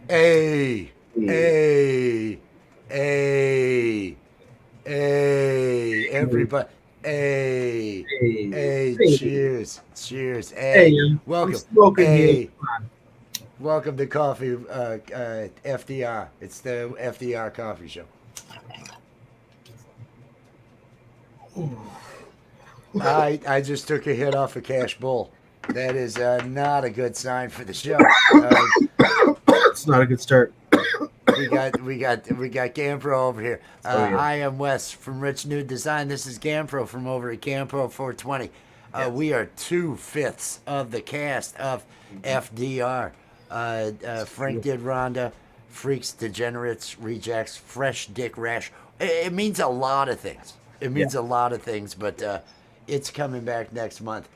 Hey, Hey, hey, hey, hey, everybody. Hey, hey, hey, hey, cheers, cheers. hey, Hey, I'm welcome. smoking here. Hey, welcome to Coffee FDR. It's the FDR Coffee Show. I just took a hit off a cash bull. That is not a good sign for the show. It's not a good start. We got Gampro over here. Oh yeah, I am Wes from Rich Nude Design. This is Gampro from over at Gampro 420. yes. We are 2/5 of the cast of Mhm. FDR. It's Frank true. did Rhonda, Freaks, Degenerates, Rejects, Fresh Dick Rash. It means a lot of things. It Yeah, means a lot of things, but it's coming back next month.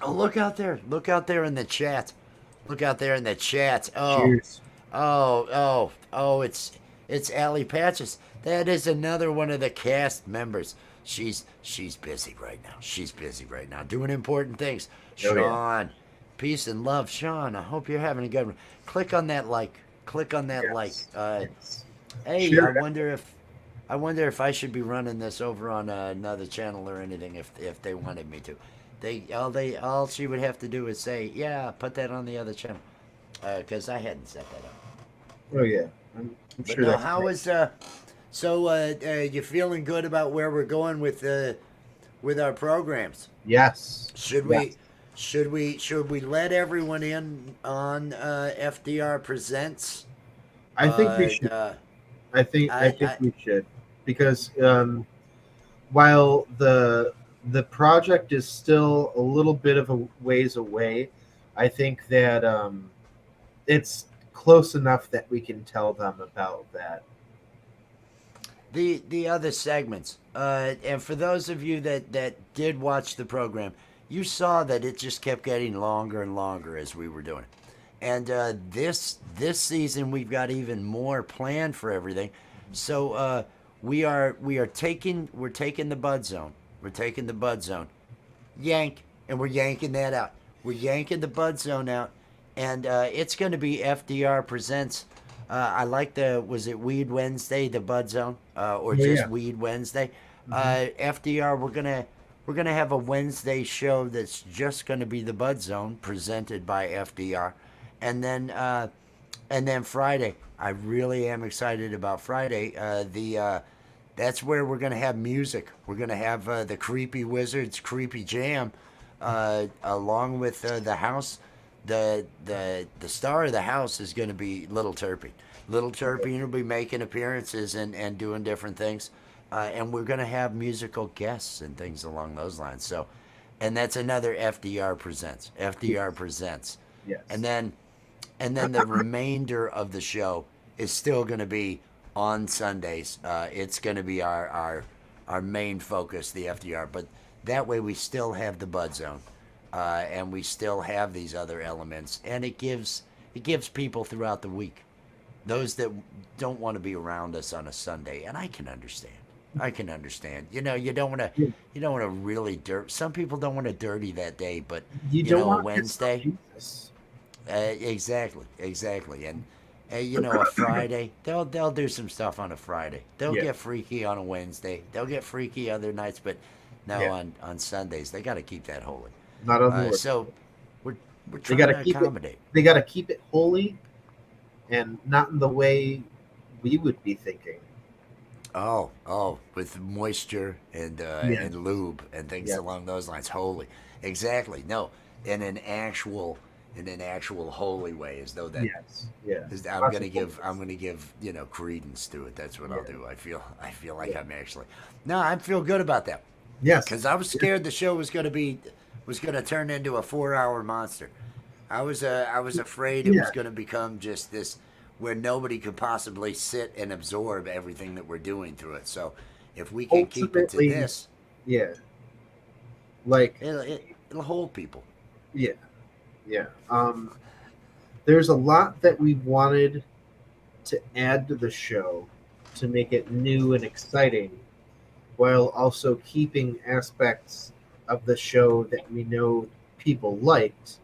Oh, look out there! Look out there in the chat! Look out there in the chat! Oh, cheers. oh! It's Allie Patches. That is another one of the cast members. She's busy right now. She's busy right now doing important things. Oh yeah, Sean, peace and love, Sean. I hope you're having a good one. Click on that like. Click on that like. yes, yes. Hey, Share I it. wonder if I should be running this over on another channel or anything if they wanted me to. All she would have to do is say, yeah, put that on the other channel, because I hadn't set that up. Oh yeah, I'm But sure no, that's how right. is you feeling good about where we're going with our programs? Yes, Should yes. we should we let everyone in on FDR presents? I think we Uh, should. uh, I think I we should because while the project is still a little bit of a ways away, I think that it's close enough that we can tell them about that. the other segments. And for those of you that did watch the program, you saw that it just kept getting longer and longer as we were doing it. And this season we've got even more planned for everything. So we're taking the bud zone. We're taking the bud zone. Yank, and we're yanking that out. We're yanking the bud zone out, and it's going to be FDR presents. I like was it Weed Wednesday, the Bud Zone, or Oh just yeah. Weed Wednesday? Hmm. FDR, we're gonna have a Wednesday show that's just going to be the Bud Zone presented by FDR, and then Friday. I really am excited about Friday. The That's where we're gonna have music. We're gonna have the Creepy Wizards Creepy Jam, along with the house. The star of the house is gonna be Little Turpin. Little Turpin will be making appearances and doing different things, and we're gonna have musical guests and things along those lines. So, and that's another FDR presents. FDR Yes. presents, and Yes. then the remainder of the show is still going to be on Sundays. It's going to be our main focus, the FDR. But that way, we still have the Bud Zone, and we still have these other elements, and it gives people throughout the week, those that don't want to be around us on a Sunday, and I can understand. I can understand. You you don't want to really dirt. Some people don't want to dirty that day, but you don't a want to piss off Wednesday, Jesus. exactly, and a Friday, they'll do some stuff on a Friday. They'll Yeah. get freaky on a Wednesday. They'll get freaky other nights, but no, Yeah. on Sundays they got to keep that holy. Not on the Lord's So Day. we're we're They trying gotta to keep it. accommodate. They gotta keep it holy and not in the way we would be thinking. With moisture Yes. and lube and things Yes. along those lines. Holy, exactly. No, in an actual holy way, as though that Yes. Yeah. is. Lots of I'm holiness. gonna give credence to it. That's what I'll Yeah. do. I feel like Yeah. I'm actually. No, I feel good about that Yes. because I was Yeah. scared the show was gonna turn into a 4 hour monster. I was afraid it was Yeah. gonna become just this where nobody could possibly sit and absorb everything that we're doing through it. So if we can keep it to Ultimately, this, yeah. Like, it'll hold people. yeah. Yeah. There's a lot that we wanted to add to the show to make it new and exciting, while also keeping aspects of the show that we know people liked.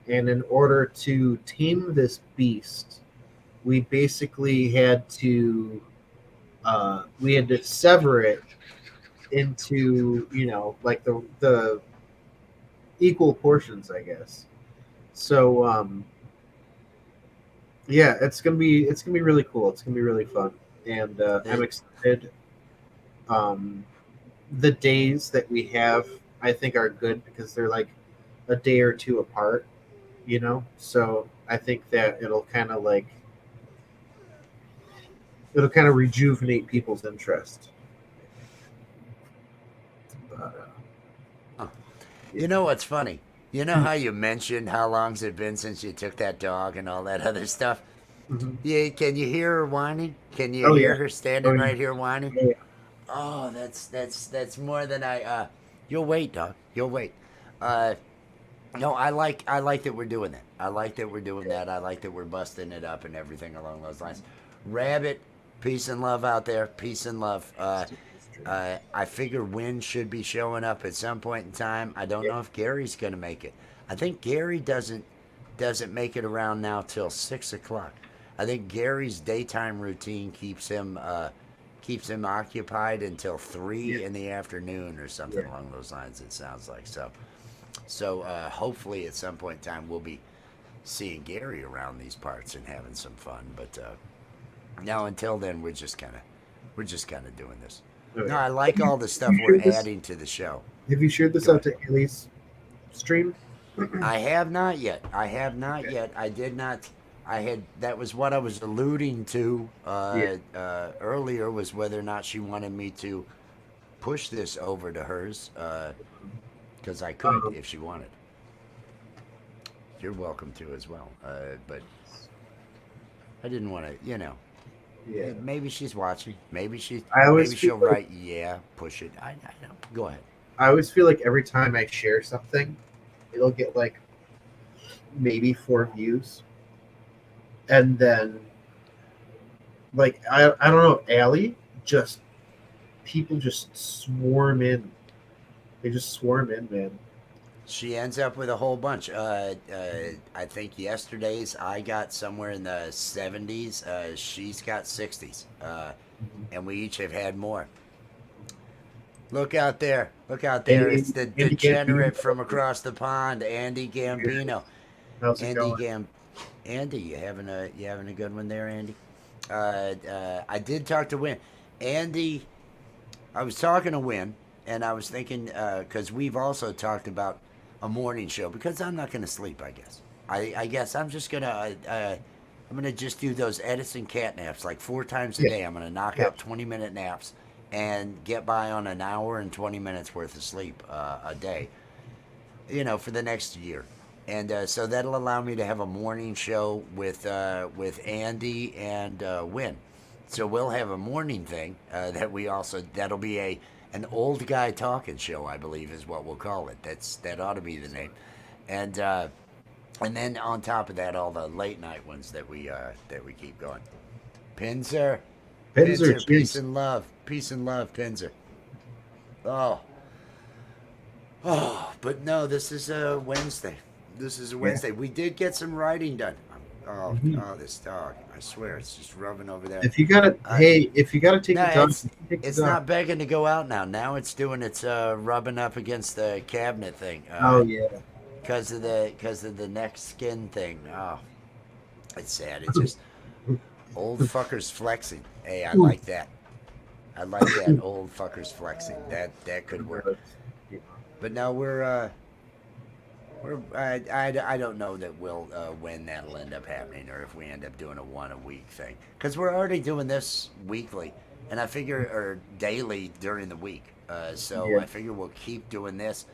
And in order to tame this beast, we basically had to sever it into, like the equal portions, I guess. So yeah, it's gonna be really cool. It's gonna be really fun, and I'm It, excited. Um, the days that we have, I think, are good because they're like a day or two apart. So I think that it'll kind of rejuvenate people's interest. But, huh. yeah. You know what's funny? You know Hmm. how you mentioned how long's it been since you took that dog and all that other stuff? Mhm. Yeah, can you hear her whining? Can you Oh hear yeah. her Oh standing yeah. right here whining? Oh yeah. Oh, that's more than I. You'll wait, dog. You'll wait. Uh, no, I like that we're doing that. I like that we're doing that. I like that we're busting it up and everything along those lines. Rabbit, peace and love out there. Peace and love. I figure Win should be showing up at some point in time. I don't Yeah. know if Gary's gonna make it. I think Gary doesn't make it around now till 6 o'clock. I think Gary's daytime routine keeps him occupied until Yeah. 3 in the afternoon or something Yeah. along those lines. It sounds like so. Hopefully, at some point in time, we'll be seeing Gary around these parts and having some fun. But now, until then, we're just kind of doing this. Oh No, yeah. I Have like you, all the have stuff you we're shared this? adding to the show. Have you shared this Go out ahead. to Haley's stream? I have not yet. I have not Okay. yet. I did not. I had. That was what I was alluding to Yeah. earlier. Was whether or not she wanted me to push this over to hers, because I could Um, if she wanted. You're welcome to as well. But I didn't want to. yeah. Maybe she's watching. Maybe she. I always Maybe feel she'll like write. Yeah, push it. I don't. Go ahead. I always feel like every time I share something, it'll get like maybe 4 views, and then like I don't know, Allie, just people just swarm in. They just swarm in, man. She ends up with a whole bunch. I think yesterday's I got somewhere in the 70s. She's got 60s. And we each have had more. Look out there. Look out there. It's Andy, the Andy Gambino, degenerate from across the pond, Andy Gambino. how's it Andy going? Gam Andy, you having a good one there, Andy? I did talk to Win. Andy, I was talking to Win, and I was thinking because we've also talked about a morning show because I'm not going to sleep. I guess. I guess I'm just gonna. I'm gonna just do those Edison cat naps like 4 times a Yeah, day. I'm gonna knock yeah. out 20-minute naps and get by on an hour and 20 minutes worth of sleep a day. For the next year. And so that'll allow me to have a morning show with Andy and Win. So we'll have a morning thing that'll be an old guy talking show, I believe is what we'll call it. That ought to be the name. And and then on top of that, all the late night ones that we keep going. Pinzer, Pinzer, Pinzer, cheers. peace and love, Pinzer. Oh, oh, but no, this is a Wednesday. This is a Yeah. Wednesday. We did get some writing done. Oh, Mhm. oh, this dog! I swear, it's just rubbing over there. Uh, If you gotta take no, the dog, it's take the it's dog. not begging to go out now. Now it's doing its rubbing up against the cabinet thing. Oh yeah. Because of the neck skin thing. Oh, it's sad. It's just old fuckers flexing. Hey, I like that. I like that old fuckers flexing. That could work. But no, I don't know that we'll when that'll end up happening or if we end up doing a one a week thing because we're already doing this weekly and I figure or daily during the week. So Yeah. I figure we'll keep doing this.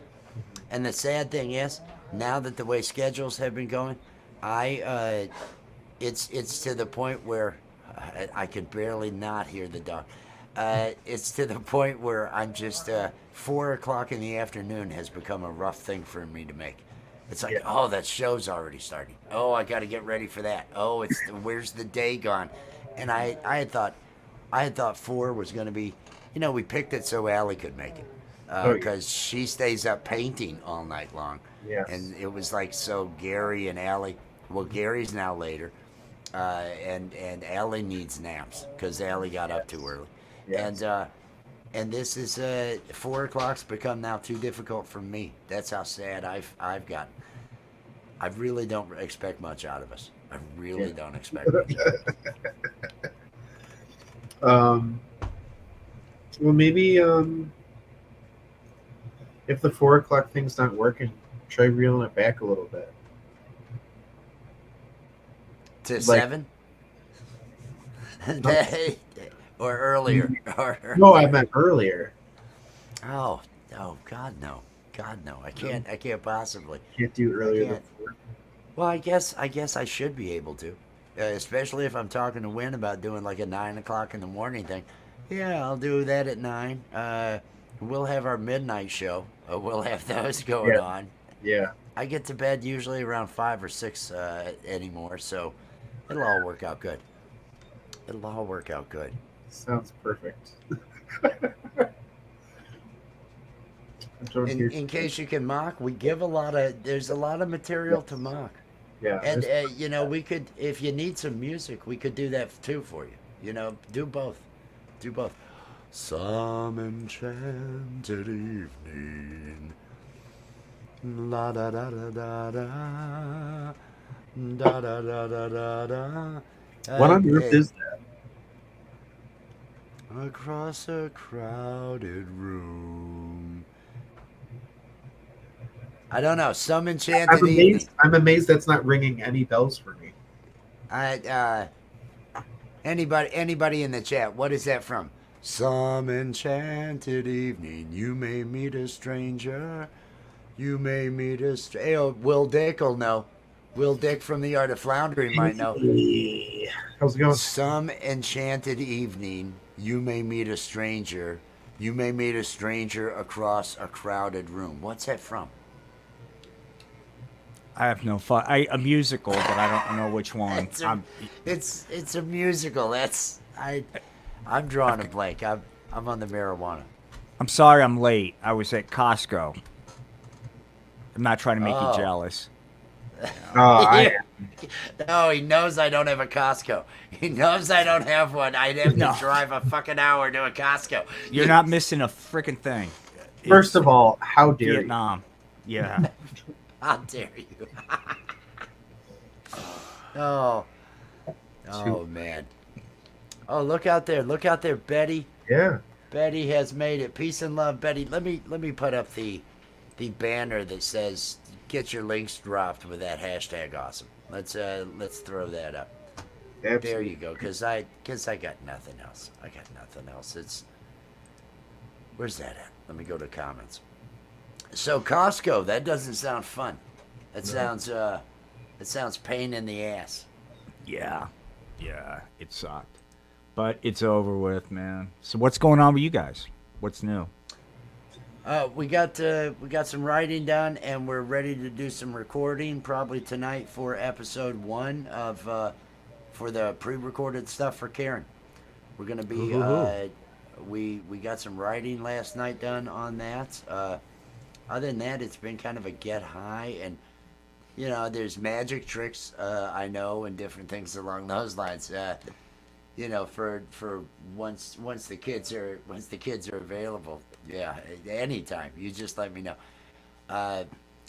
And the sad thing is, now that the way schedules have been going, it's to the point where I could barely not hear the dog. It's to the point where I'm just 4 o'clock in the afternoon has become a rough thing for me to make. It's like, Yeah. oh, that show's already starting. Oh, I got to get ready for that. Oh, where's the day gone? And I had thought 4 was going to be, we picked it so Allie could make it Oh yeah. because she stays up painting all night long, Yes. and it was like so Gary and Allie. Well, Gary's now later, and Allie needs naps because Allie got up too early, Yes. and this is 4 o'clock's become now too difficult for me. That's how sad I've gotten. I really don't expect much out of us. I really Yeah. don't expect much. Well, maybe if the 4 o'clock thing's not working, try reeling it back a little bit. To Like, 7, no, or earlier, or no, I earlier. meant earlier. Oh, oh, God no, God no. I No, can't possibly. can't do I earlier than can't. 4. Well, I guess I should be able to, especially if I'm talking to Win about doing like a 9 o'clock in the morning thing. Yeah, I'll do that at 9. We'll have our midnight show. We'll have those going Yeah, on. yeah. I get to bed usually around 5 or 6 anymore, so it'll all work out good. It'll all work out good. Sounds perfect. I don't In hear. in case you can mock, we give a lot of. There's a lot of material to Yes. mock. Yeah. And we could, if you need some music, we could do that too for you. Do both. Do both. Some enchanted evening. La da da da da da. Da da da da da da. What on earth is that? Across a crowded room. I don't know. Some enchanted evening. I'm amazed that's not ringing any bells for me. I Anybody in the chat, what is that from? Some enchanted evening, you may meet a stranger. You may meet a stranger. Hey, Will Dick will know. Will Dick from the Art of Floundering might know. Hey, how's it going? Some enchanted evening, you may meet a stranger. You may meet a stranger across a crowded room. What's that from? I have no fun. A musical, but I don't know which one. It's a musical. I'm drawing a blank. I'm on the marijuana. I'm sorry I'm late. I was at Costco. I'm not trying to make you Oh. jealous. I No, he knows I don't have a Costco. He knows I don't have one. I'd have No. to drive a fucking hour to a Costco. You're not missing a freaking thing. First of all, how dare Vietnam. Yeah. How dare you? Oh, oh man. Oh, look out there! Look out there, Betty. you? Yeah. Betty has made it. Peace and love, Betty. Let me put up the banner that says "Get your links dropped" with that hashtag. Awesome. Let's throw that up. There Absolutely. you go. Cause I got nothing else. I got nothing else. Where's that at? Let me go to comments. So Costco, that doesn't sound fun. That sounds pain in the ass. Yeah. Yeah. It sucked. But it's over with, man. So what's going on with you guys? What's new? We got some writing done, and we're ready to do some recording probably tonight for episode 1 of for the pre-recorded stuff for Karen. We're gonna be Ooh. we got some writing last night done on that. Other than that, it's been kind of a get high, and there's magic tricks I know and different things along those lines. For once the kids are available, yeah, anytime you just let me know. Other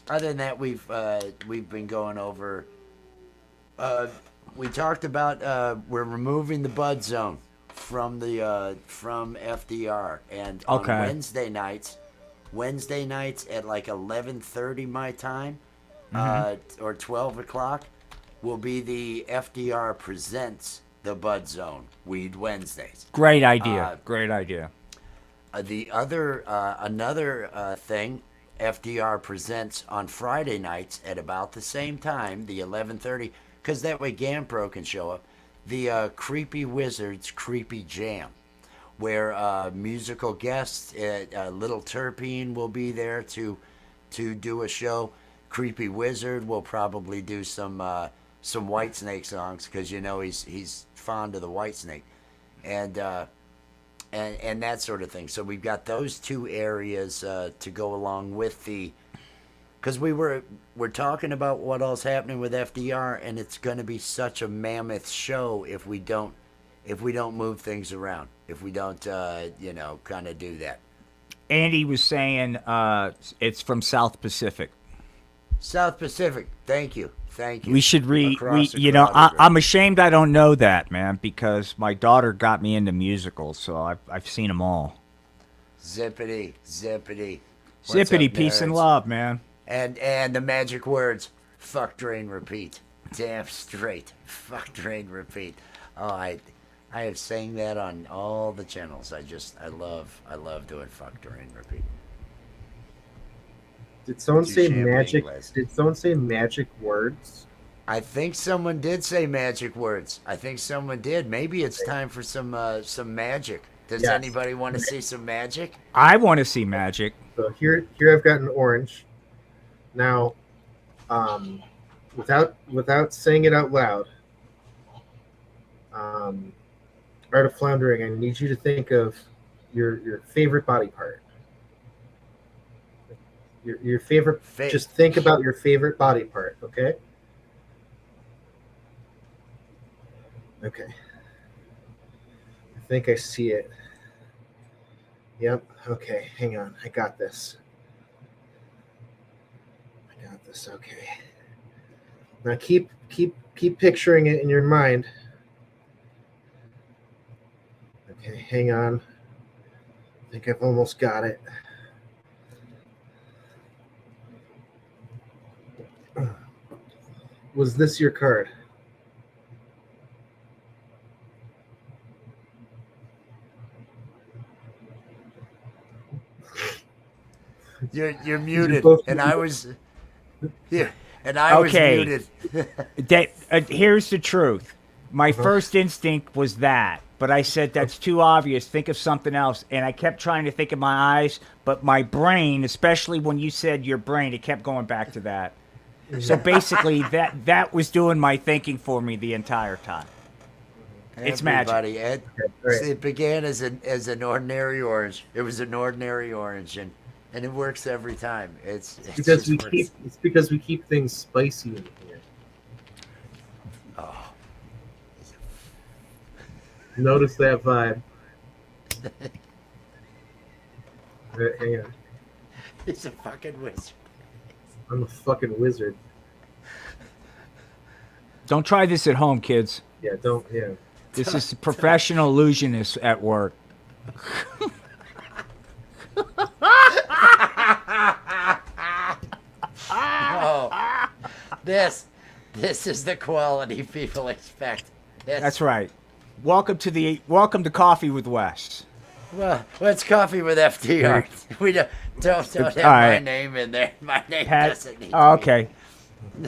than that, we've been going over. We talked about we're removing the bud zone from the from FDR, and on Okay. Wednesday nights at like 11:30 my time, or 12 o'clock, will be the FDR presents the Bud Zone Weed Wednesdays. Great idea. Great idea. The other another thing, FDR presents on Friday nights at about the same time, the 11:30, because that way GamPro can show up. The Creepy Wizards Creepy Jam, where musical guests, Little Terpene will be there to do a show. Creepy Wizard will probably do some Whitesnake songs because he's fond of the Whitesnake, and that sort of thing. So we've got those two areas to go along with the because we're talking about what all's happening with FDR, and it's going to be such a mammoth show if we don't move things around, if we don't kind of do that. Andy was saying it's from South Pacific. South Pacific. Thank you. We should Across the I'm ashamed I don't know that, man, because my daughter got me into musicals, so I've seen them all. Zippity. What's Zippity, up, peace and nerds? love, man. And the magic words: fuck, drain, repeat. Damn straight. Fuck, drain, repeat. Oh, I have sang that on all the channels. I love doing fuck, drain, repeat. Did someone say Touche, magic? Ingles. Did someone say magic words? I think someone did say magic words. I think someone did. Maybe it's time for some magic. Does Yes. anybody want to see some magic? I want to see magic. So here I've got an orange. Now, without saying it out loud, Art of Floundering, I need you to think of your favorite body part. Your favorite. Just think about your favorite body part. Okay. Okay. I think I see it. Yep. Okay. Hang on. I got this. Okay. Now keep picturing it in your mind. Okay. Hang on. I think I've almost got it. Was this your card? You're muted, both and muted. I was. Yeah, and I was Okay. muted. Here's the truth. My first instinct was that, but I said that's too obvious. Think of something else, and I kept trying to think of my eyes, but my brain, especially when you said your brain, it kept going back to that. So basically, that was doing my thinking for me the entire time. It's magic. Everybody, Ed, Right. it began as an ordinary orange. It was an ordinary orange, and it works every time. It's Because just works. it's because we keep things spicy in here. Oh, Notice that vibe. Hang on. he's a fucking wizard. I'm a fucking wizard. Don't try this at home, kids. Yeah, don't. Yeah. This is a professional illusionist at work. Oh, this is the quality people expect. That's right. Welcome to Coffee with Wes. Well, what's coffee with FDR? We don't have All my right. name in there. My name Pat, doesn't need. oh, to be.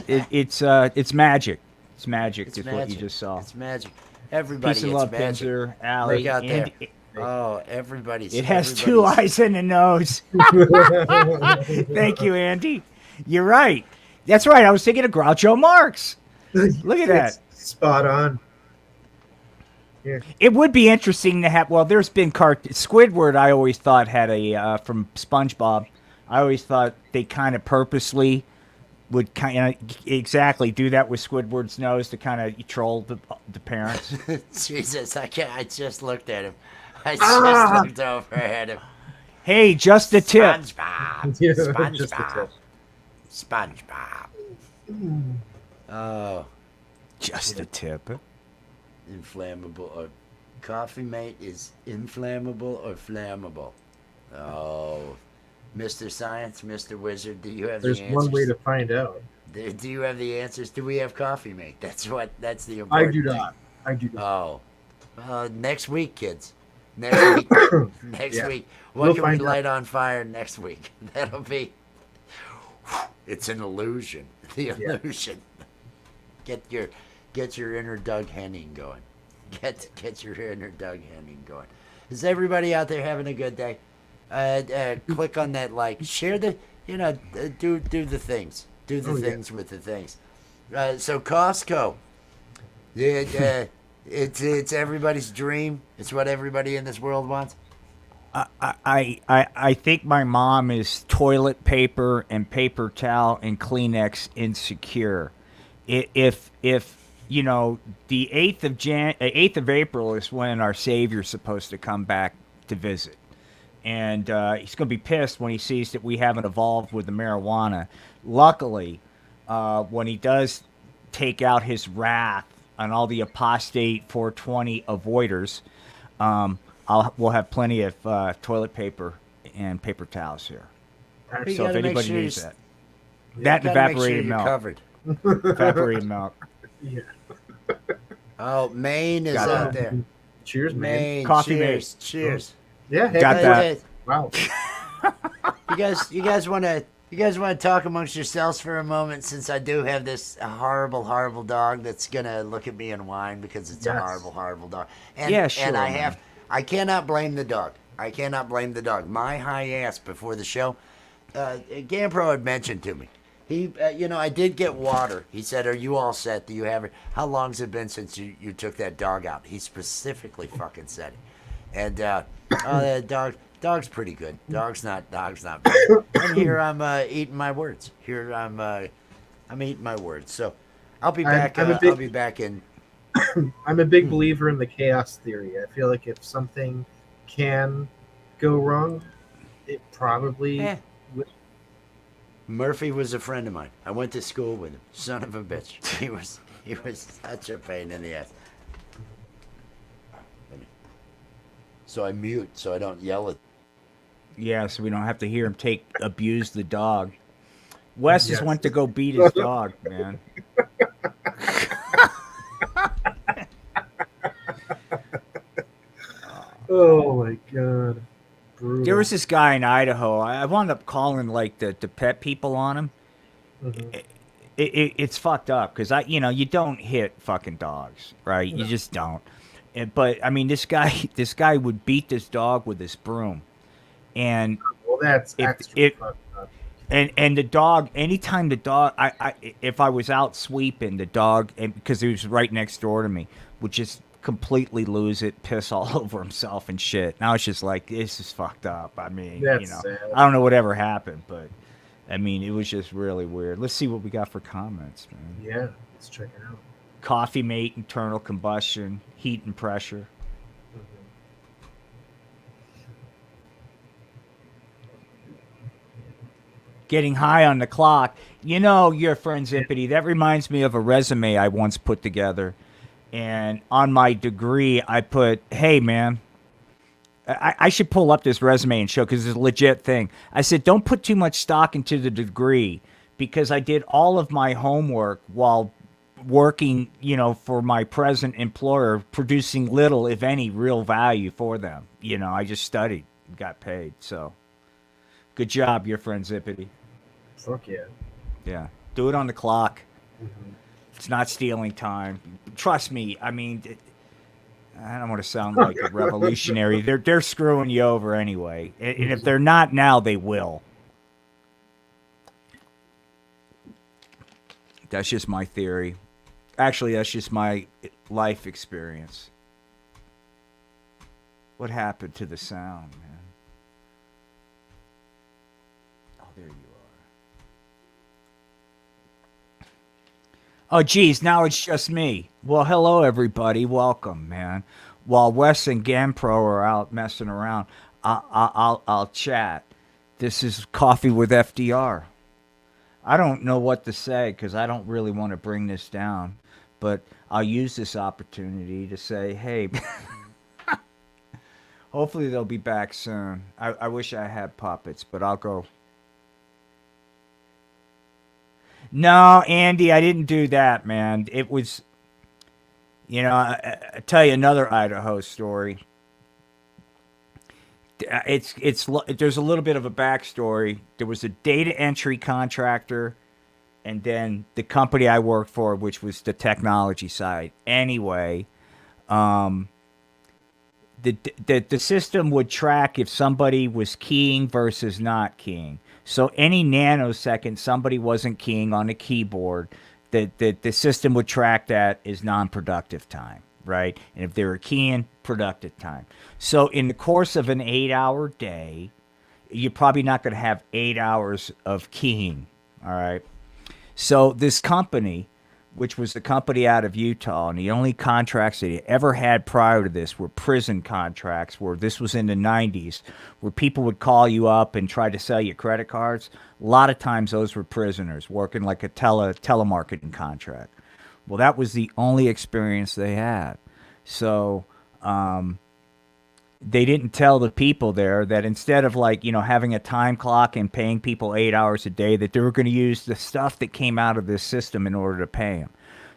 okay. It's magic. It's magic. It's Is magic. what you just saw. It's magic. Everybody, Peace and it's love, magic. Pinzer, Allie. Look out there. Andy. Oh, everybody's. It has two eyes and a nose. Thank you, Andy. You're right. That's right. I was thinking of Groucho Marx. Look at that. Spot on. Here. It would be interesting to have. Well, there's been Squidward. I always thought had a from SpongeBob. I always thought they kind of purposely would kind of exactly do that with Squidward's nose to kind of troll the parents. Jesus, I can't. I just looked at him. I just looked over at him. Hey, just a tip. SpongeBob. Yeah, just a SpongeBob. tip. SpongeBob. Oh, Just a tip. inflammable or coffee mate is inflammable or flammable. Oh, Mr. Science, Mr. Wizard, do you have There's the answers? one way to find out. Do you have the answers? Do we have coffee mate? That's the I important do thing. not. I do not. Oh, next week, kids. Next week. Next Yeah. week. What We'll can we find out. light on fire next week? That'll be. It's an illusion. The Yeah. illusion. Get your inner Doug Henning going. Get your inner Doug Henning going. Is everybody out there having a good day? Click on that like. Share the. Do the things. Do the Oh, yeah. things with the things. So Costco. It's everybody's dream. It's what everybody in this world wants. I think my mom is toilet paper and paper towel and Kleenex insecure. If you know, the 8th of April is when our Savior's supposed to come back to visit, and he's going to be pissed when he sees that we haven't evolved with the marijuana. Luckily, when he does take out his wrath on all the apostate 420 avoiders, we'll have plenty of toilet paper and paper towels here. You So if gotta make anybody sure needs you- that, You that gotta make evaporated sure you're milk, covered. evaporated milk. Yeah. Oh, Maine is Got out that. there. Cheers, man. Maine, Coffee cheers, cheers. Yeah, hey, Got that. Wow. You guys want to talk amongst yourselves for a moment, since I do have this horrible dog that's gonna look at me and whine because it's a Yes. horrible dog. And, Yeah, sure, And man. I cannot blame the dog. I cannot blame the dog. My high ass before the show, Gampro had mentioned to me. He, I did get water. He said, "Are you all set? Do you have it? How long's it been since you took that dog out?" He specifically fucking said it. And that dog's pretty good. Dog's not bad. And here I'm eating my words. Here I'm eating my words. So I'll be back. I'll be back in. I'm a big believer in the chaos theory. I feel like if something can go wrong, it probably Eh. would. Murphy was a friend of mine. I went to school with him. Son of a bitch. He was such a pain in the ass. So I mute so I don't yell at. Yeah, so we don't have to hear him abuse the dog. Wes Yes. just went to go beat his dog, man. Oh my god. Brutal. There was this guy in Idaho. I wound up calling like the pet people on him. Mhm. It's fucked up because you don't hit fucking dogs, right? You just don't. But I mean, this guy would beat this dog with his broom, and Well, that's extra fucked up. and the dog, anytime the dog, if I was out sweeping, the dog, and because he was right next door to me, would just completely lose it, piss all over himself and shit. Now it's just like, this is fucked up. I mean, That's sad. I don't know whatever happened, but I mean, it was just really weird. Let's see what we got for comments, man. Yeah, let's check it out. Coffee mate, internal combustion, heat and pressure. Getting high on the clock. Your friend Zippity, that reminds me of a resume I once put together. And on my degree, I put, hey, man, I should pull up this resume and show because it's a legit thing. I said, don't put too much stock into the degree because I did all of my homework while working, for my present employer, producing little, if any, real value for them. I just studied, got paid. So good job, your friend Zippity. Fuck yeah. Yeah. Do it on the clock. Mhm. It's not stealing time. Trust me. I mean, I don't want to sound like a revolutionary. They're screwing you over anyway. And if they're not now, they will. That's just my theory. Actually, that's just my life experience. What happened to the sound, man? Oh, there you are. Oh, geez, now it's just me. Well, hello, everybody. Welcome, man. While Wes and Gampro are out messing around, I'll chat. This is Coffee with FDR. I don't know what to say because I don't really want to bring this down, but I'll use this opportunity to say, hey, hopefully they'll be back soon. I wish I had puppets, but I'll go. No, Andy, I didn't do that, man. It was, I tell you another Idaho story. There's a little bit of a backstory. There was a data entry contractor, and then the company I worked for, which was the technology side. Anyway, the system would track if somebody was keying versus not keying. So any nanosecond somebody wasn't keying on a keyboard, the system would track that as non-productive time. right? And if they were keying, productive time. So in the course of an 8-hour day, you're probably not going to have 8 hours of keying, all right? So this company, which was the company out of Utah, and the only contracts that he ever had prior to this were prison contracts, where this was in the 90s, where people would call you up and try to sell you credit cards. A lot of times those were prisoners working like a telemarketing contract. Well, that was the only experience they had. So they didn't tell the people there that instead of like, having a time clock and paying people 8 hours a day, that they were going to use the stuff that came out of this system in order to pay them.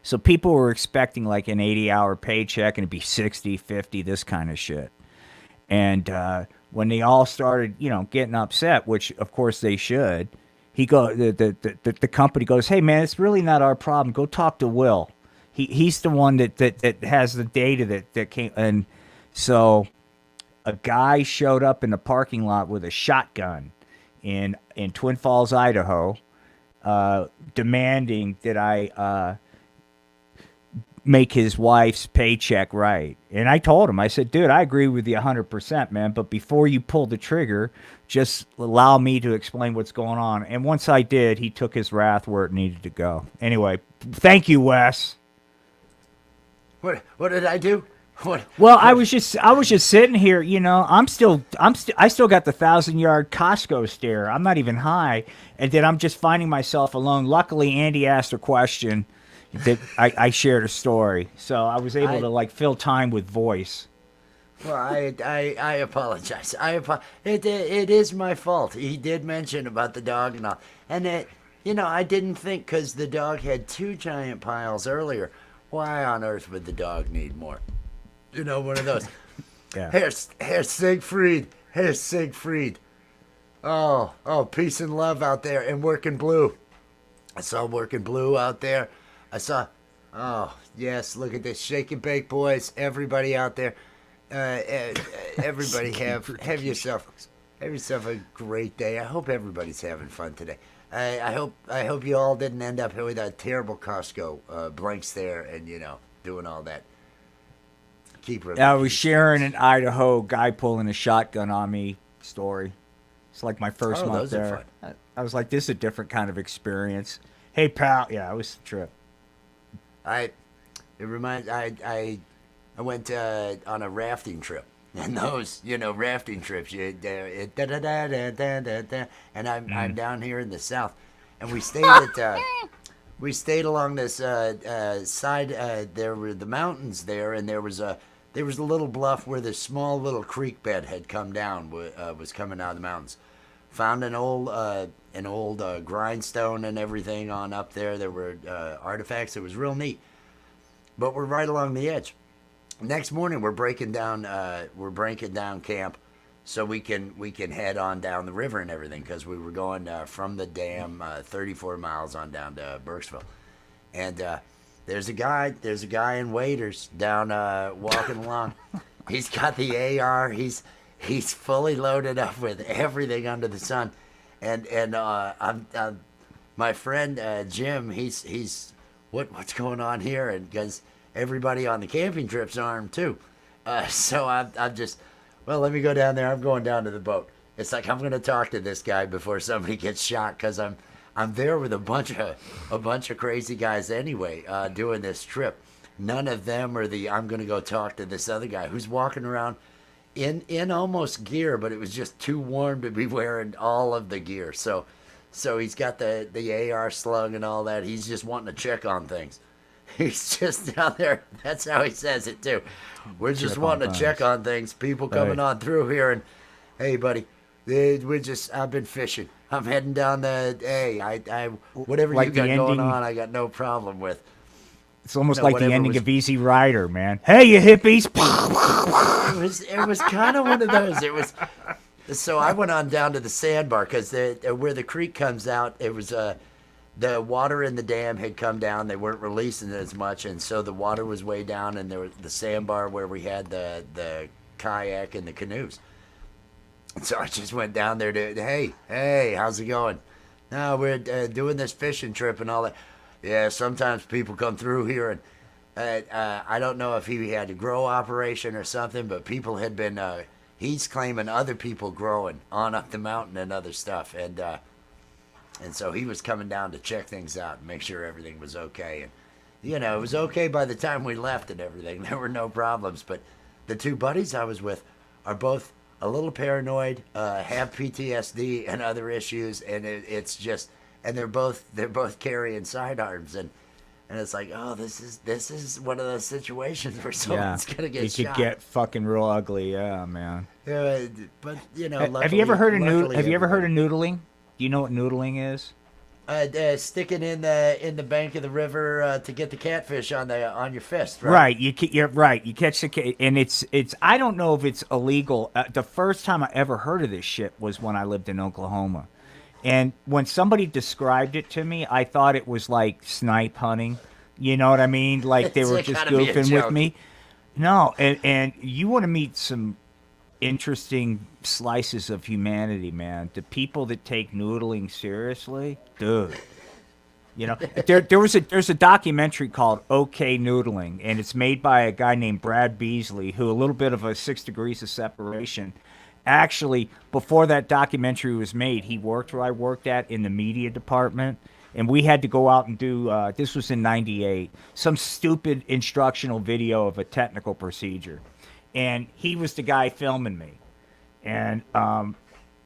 So people were expecting like an 80-hour paycheck and it'd be 60, 50, this kind of shit. And when they all started, getting upset, which of course they should, the company goes, "Hey man, it's really not our problem. Go talk to Will. He's the one that has the data that came." And so a guy showed up in the parking lot with a shotgun in Twin Falls, Idaho, demanding that I make his wife's paycheck right. And I told him, I said, "Dude, I agree with you 100%, man. But before you pull the trigger, just allow me to explain what's going on." And once I did, he took his wrath where it needed to go. Anyway, thank you, Wes. What did I do? What? Well, I was just sitting here, I still got the 1,000-yard Costco stare. I'm not even high, and then I'm just finding myself alone. Luckily, Andy asked a question that I shared a story, so I was able to like fill time with voice. Well, I apologize. It is my fault. He did mention about the dog and all, and I didn't think because the dog had 2 giant piles earlier. Why on earth would the dog need more? One of those. Yeah. Here's Siegfried. Here's Siegfried. Oh, peace and love out there and Working Blue. I saw Working Blue out there. I saw, oh, yes, look at this. Shake and Bake Boys. Everybody out there. Everybody have yourself a great day. I hope everybody's having fun today. I hope you all didn't end up with that terrible Costco blank stare and, doing all that. I was sharing an Idaho guy pulling a shotgun on me story. It's like my first month those there. are fun. I was like, this is a different kind of experience. Hey, pal. Yeah, it was a trip. I went on a rafting trip. And those, rafting trips, and I'm down here in the south, and we stayed along this side. There were the mountains there, and there was a little bluff where this small little creek bed had come down, was coming out of the mountains. Found an old grindstone and everything on up there. There were artifacts. It was real neat. But we're right along the edge. Next morning we're breaking down camp so we can head on down the river and everything, because we were going from the dam 34 miles on down to Burkesville. And there's a guy in waders down walking along. He's got the AR. He's fully loaded up with everything under the sun. And I'm my friend Jim, he's what's going on here? And because everybody on the camping trip's armed too. So I'm just, well, let me go down there. I'm going down to the boat. It's like I'm going to talk to this guy before somebody gets shot, because I'm there with a bunch of crazy guys anyway, doing this trip. None of them are I'm going to go talk to this other guy who's walking around in almost gear, but it was just too warm to be wearing all of the gear. So he's got the AR slung and all that. He's just wanting to check on things. He's just down there. That's how he says it too. We're just wanting to check on things. People coming on through here, and hey, buddy, I've been fishing. I'm heading down I whatever like you got ending, going on, I got no problem with. It's almost like the ending of Easy Rider, man. Hey, you hippies! It was kind of one of those. It was. So I went on down to the sandbar, because where the creek comes out, it was the water in the dam had come down. They weren't releasing it as much, and so the water was way down, and there was the sandbar where we had the kayak and the canoes. And so I just went down there to, hey, how's it going? No, we're doing this fishing trip and all that. Yeah, sometimes people come through here, I don't know if he had a grow operation or something, but people had been. He's claiming other people growing on up the mountain and other stuff, and so he was coming down to check things out and make sure everything was okay. And it was okay by the time we left and everything. There were no problems. But the two buddies I was with are both a little paranoid, have PTSD and other issues, and it's just, and they're both carrying sidearms, and it's like, oh, this is one of those situations where someone's gonna get it shot. could get fucking real ugly, yeah, man. But Have you ever heard of luckily Have you ever heard of everybody- noodling? Do you know what noodling is? Sticking in the bank of the river to get the catfish on your fist, right? Right, you're right. You catch and it's. I don't know if it's illegal. The first time I ever heard of this shit was when I lived in Oklahoma, and when somebody described it to me, I thought it was like snipe hunting. You know what I mean? Like they It's were just gotta be a goofing with joke. me. No, and you want to meet some interesting slices of humanity, man. The people that take noodling seriously, dude. There's a documentary called OK Noodling, and it's made by a guy named Brad Beasley, who a little bit of a 6 degrees of separation. Actually, before that documentary was made, he worked where I worked at in the media department, and we had to go out and do. This was in '98, some stupid instructional video of a technical procedure, and he was the guy filming me, and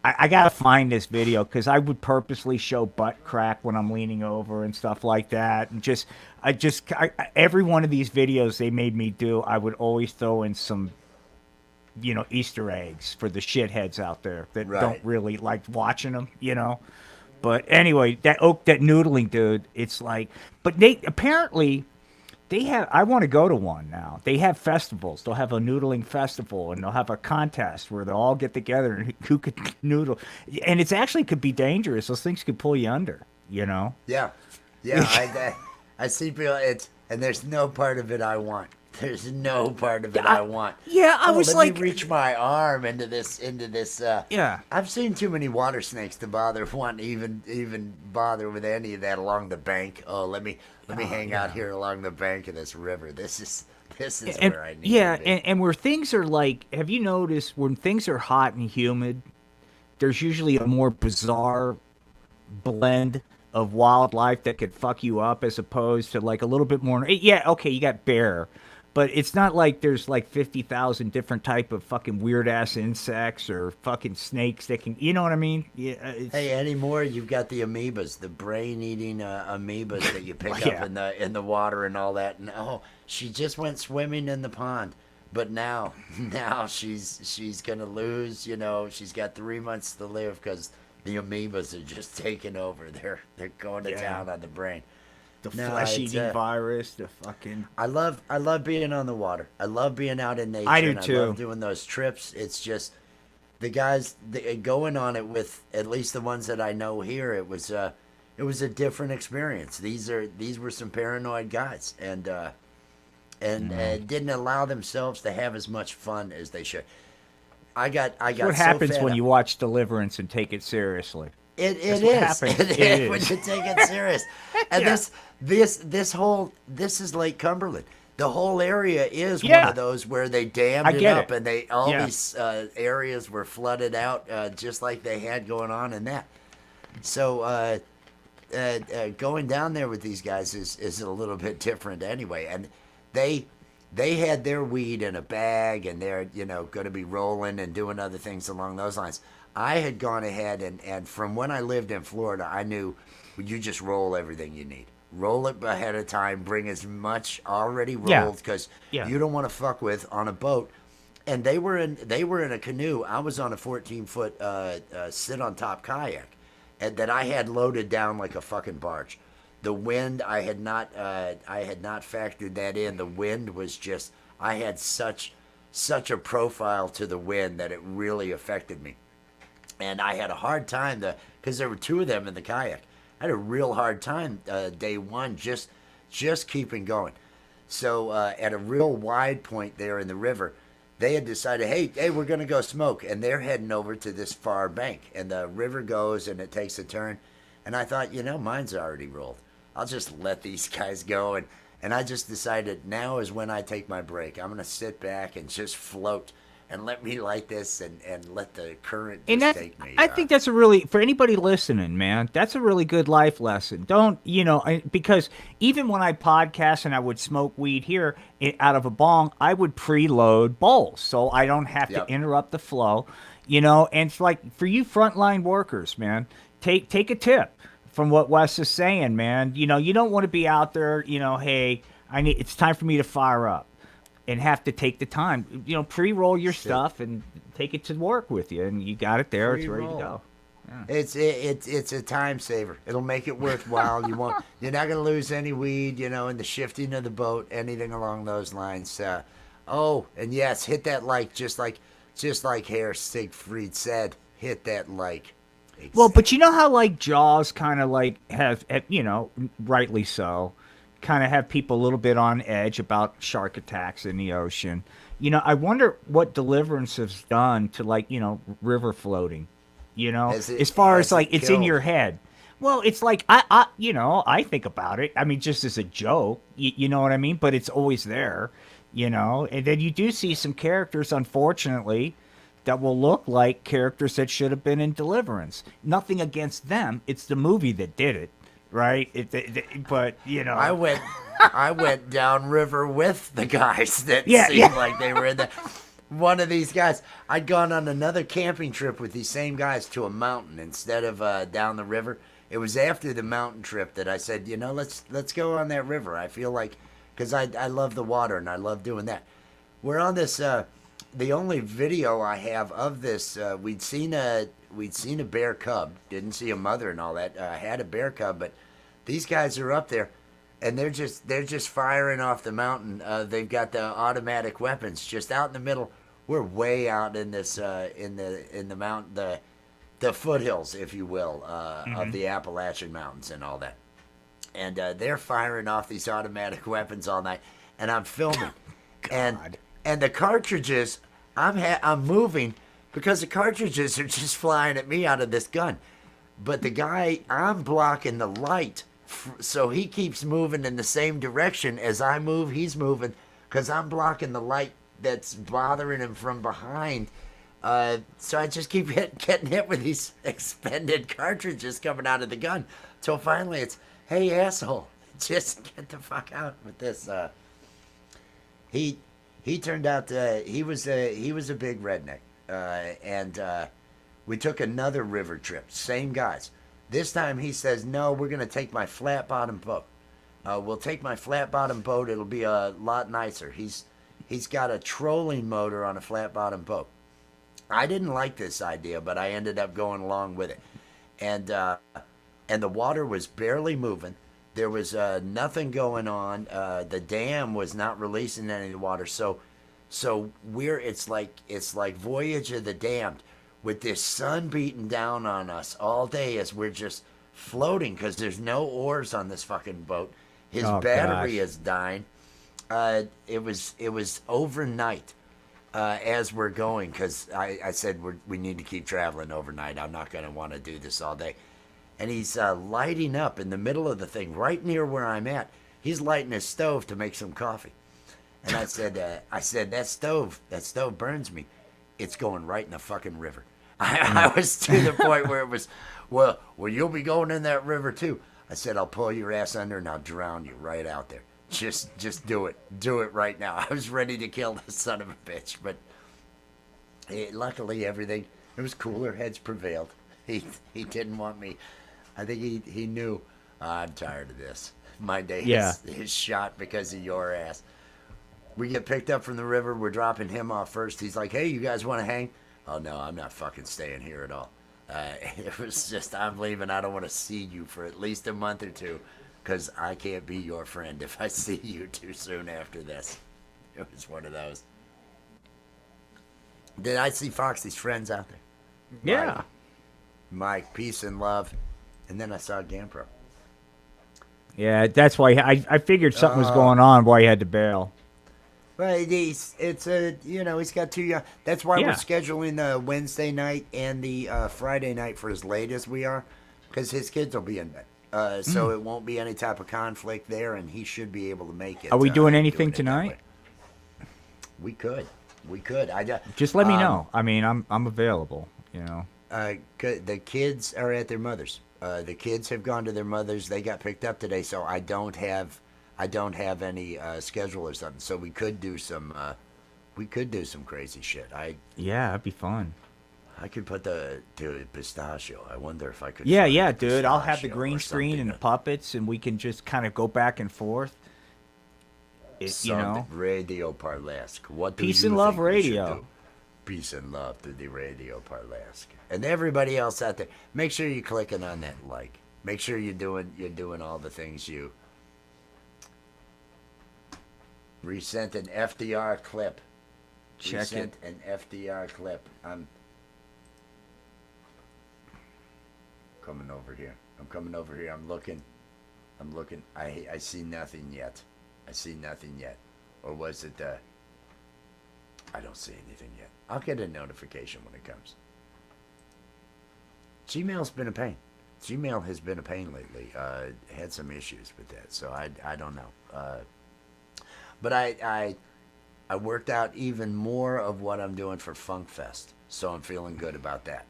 I gotta find this video because I would purposely show butt crack when I'm leaning over and stuff like that, and every one of these videos they made me do, I would always throw in some, Easter eggs for the shitheads out there that Right. don't really like watching them. But anyway, that noodling, dude, it's like, but they have. I want to go to one now. They have festivals. They'll have a noodling festival, and they'll have a contest where they'll all get together and who could noodle. And it's actually could be dangerous. Those things could pull you under. Yeah. I see people. And there's no part of it I want. There's no part of it I want. Yeah, I was let like, me reach my arm into this. Yeah. I've seen too many water snakes to want to even bother with any of that along the bank. Oh, let me hang out here along the bank of this river. This is where I need to be. And where things are like, have you noticed when things are hot and humid, there's usually a more bizarre blend of wildlife that could fuck you up as opposed to like a little bit more. Yeah, okay, you got bear, but it's not like there's like 50,000 different type of fucking weird ass insects or fucking snakes that can, you know what I mean? Yeah. Hey, anymore you've got the amoebas, the brain-eating amoebas that you pick Yeah. up in the water and all that. And she just went swimming in the pond, but now she's gonna lose. She's got 3 months to live because the amoebas are just taking over. They're going to town on the brain. The No, flesh-eating it's, virus, the fucking. I love being on the water. I love being out in nature. I do and too. I love doing those trips. It's just the guys going on it with at least the ones that I know here. It was a different experience. These were some paranoid guys and didn't allow themselves to have as much fun as they should. I got What so happens fed when up. you watch Deliverance and take it seriously? It what is. happens. It It is when is. you take it serious. And Yeah. this is Lake Cumberland. The whole area is one Yeah. of those where they dammed I it get up, it. and Yeah. these areas were flooded out, just like they had going on in that. So going down there with these guys is a little bit different anyway. And they had their weed in a bag, and they're going to be rolling and doing other things along those lines. I had gone ahead and from when I lived in Florida, I knew you just roll everything you need. Roll it ahead of time. Bring as much already Yeah. rolled because Yeah. you don't want to fuck with on a boat. And they were in a canoe. I was on a 14-foot sit on top kayak, and that I had loaded down like a fucking barge. The wind, I had not factored that in. The wind was just, I had such a profile to the wind that it really affected me. And I had a hard time because there were two of them in the kayak. I had a real hard time day one just keeping going. So at a real wide point there in the river, they had decided, hey, we're going to go smoke. And they're heading over to this far bank. And the river goes and it takes a turn. And I thought, mine's already rolled. I'll just let these guys go. And I just decided now is when I take my break. I'm going to sit back and just float and let me like this and let the current And just that, take me. I think that's a really, for anybody listening, man, that's a really good life lesson. Don't, because even when I podcast and I would smoke weed here out of a bong, I would preload bowls so I don't have to Yep. interrupt the flow, and it's like for you frontline workers, man, take a tip from what Wes is saying, man. You don't want to be out there, hey, it's time for me to fire up and have to take the time, pre-roll your stuff and take it to work with you, and you got it there. It's ready to Pre-roll. go. It's a time saver. It'll make it worthwhile. You're not gonna lose any weed, in the shifting of the boat, anything along those lines. And yes, hit that like just like Herr Siegfried said, hit that like. Well, but you know how like Jaws kind of like have, rightly so, kind of have people a little bit on edge about shark attacks in the ocean. I wonder what Deliverance has done to like, river floating. As far as like it's in your head. Well, it's like I think about it. I mean, just as a joke, you know what I mean? But it's always there, And then you do see some characters, unfortunately, that will look like characters that should have been in Deliverance. Nothing against them. It's the movie that did it, right? But I went downriver with the guys that seemed like they were in the. One of these guys, I'd gone on another camping trip with these same guys to a mountain instead of down the river. It was after the mountain trip that I said, let's go on that river. I feel like, because I love the water and I love doing that. We're on this. The only video I have of this, we'd seen a bear cub. Didn't see a mother and all that. Had a bear cub, but these guys are up there. And they're just firing off the mountain. They've got the automatic weapons just out in the middle. We're way out in this in the mountain, the foothills, if you will, of the Appalachian Mountains and all that. And they're firing off these automatic weapons all night. And I'm filming, and the cartridges, I'm moving because the cartridges are just flying at me out of this gun. But the guy, I'm blocking the light. So he keeps moving in the same direction as I move. He's moving because I'm blocking the light that's bothering him from behind. So I just keep getting hit with these expended cartridges coming out of the gun. Till finally it's, hey asshole, just get the fuck out with this. He turned out he was a big redneck, and we took another river trip. Same guys. This time he says, no, we're going to take my flat-bottom boat. We'll take my flat-bottom boat. It'll be a lot nicer. He's got a trolling motor on a flat-bottom boat. I didn't like this idea, but I ended up going along with it. And the water was barely moving. There was nothing going on. The dam was not releasing any of the water. So it's like Voyage of the Damned, with this sun beating down on us all day as we're just floating because there's no oars on this fucking boat. His battery is dying. It was overnight as we're going because I said we need to keep traveling overnight. I'm not going to want to do this all day. And he's lighting up in the middle of the thing right near where I'm at. He's lighting his stove to make some coffee. And I said, that stove burns me. It's going right in the fucking river. I was to the point where it was, well, you'll be going in that river too. I said, I'll pull your ass under and I'll drown you right out there. Just do it. Do it right now. I was ready to kill the son of a bitch, but luckily it was cooler heads prevailed. He didn't want me. I think he knew, I'm tired of this. My day is shot because of your ass. We get picked up from the river. We're dropping him off first. He's like, hey, you guys want to hang? Oh, no, I'm not fucking staying here at all. It was just, I'm leaving. I don't want to see you for at least a month or two because I can't be your friend if I see you too soon after this. It was one of those. Did I see Foxy's friends out there? Yeah. Mike, peace and love. And then I saw Gampro. Yeah, that's why I figured something was going on why he had to bail. Well, he's got 2 young. That's why we're scheduling the Wednesday night and the Friday night for as late as we are, because his kids will be in bed. So it won't be any type of conflict there, and he should be able to make it. Are we doing anything it that tonight? way. We could. Just let me know. I mean, I'm available. You know. The kids are at their mothers. The kids have gone to their mothers. They got picked up today, so I don't have any schedule or something. So we could do some crazy shit. Yeah, that'd be fun. I could put the pistachio. I wonder if I could. Yeah, find yeah, the dude. I'll have the pistachio green or screen something and the to- puppets, and we can just kind of go back and forth. You know, something radio burlesque. What do Peace you and love think we should radio. do? Peace and love to the radio burlesque. And everybody else out there, make sure you're clicking on that like. Make sure you're doing all the things you. Resent an FDR clip. check Resent it. an FDR clip. I'm coming over here. I'm looking. I see nothing yet. Or was it I don't see anything yet. I'll get a notification when it comes. Gmail's been a pain. Gmail has been a pain lately. Had some issues with that, so I don't know. But I worked out even more of what I'm doing for Funk Fest, so I'm feeling good about that.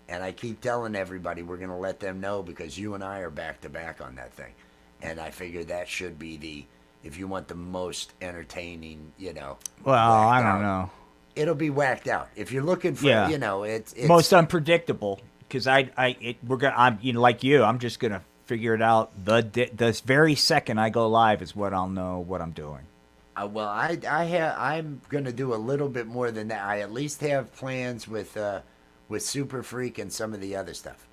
And I keep telling everybody we're going to let them know because you and I are back to back on that thing. And I figure that should be if you want the most entertaining, Well, whacked I don't out, know. It'll be whacked out. If you're looking for, Yeah. it's Most unpredictable because I'm like you. I'm just gonna figure it out the very second I go live is what I'll know what I'm doing. Well, I'm gonna do a little bit more than that. I at least have plans with Super Freak and some of the other stuff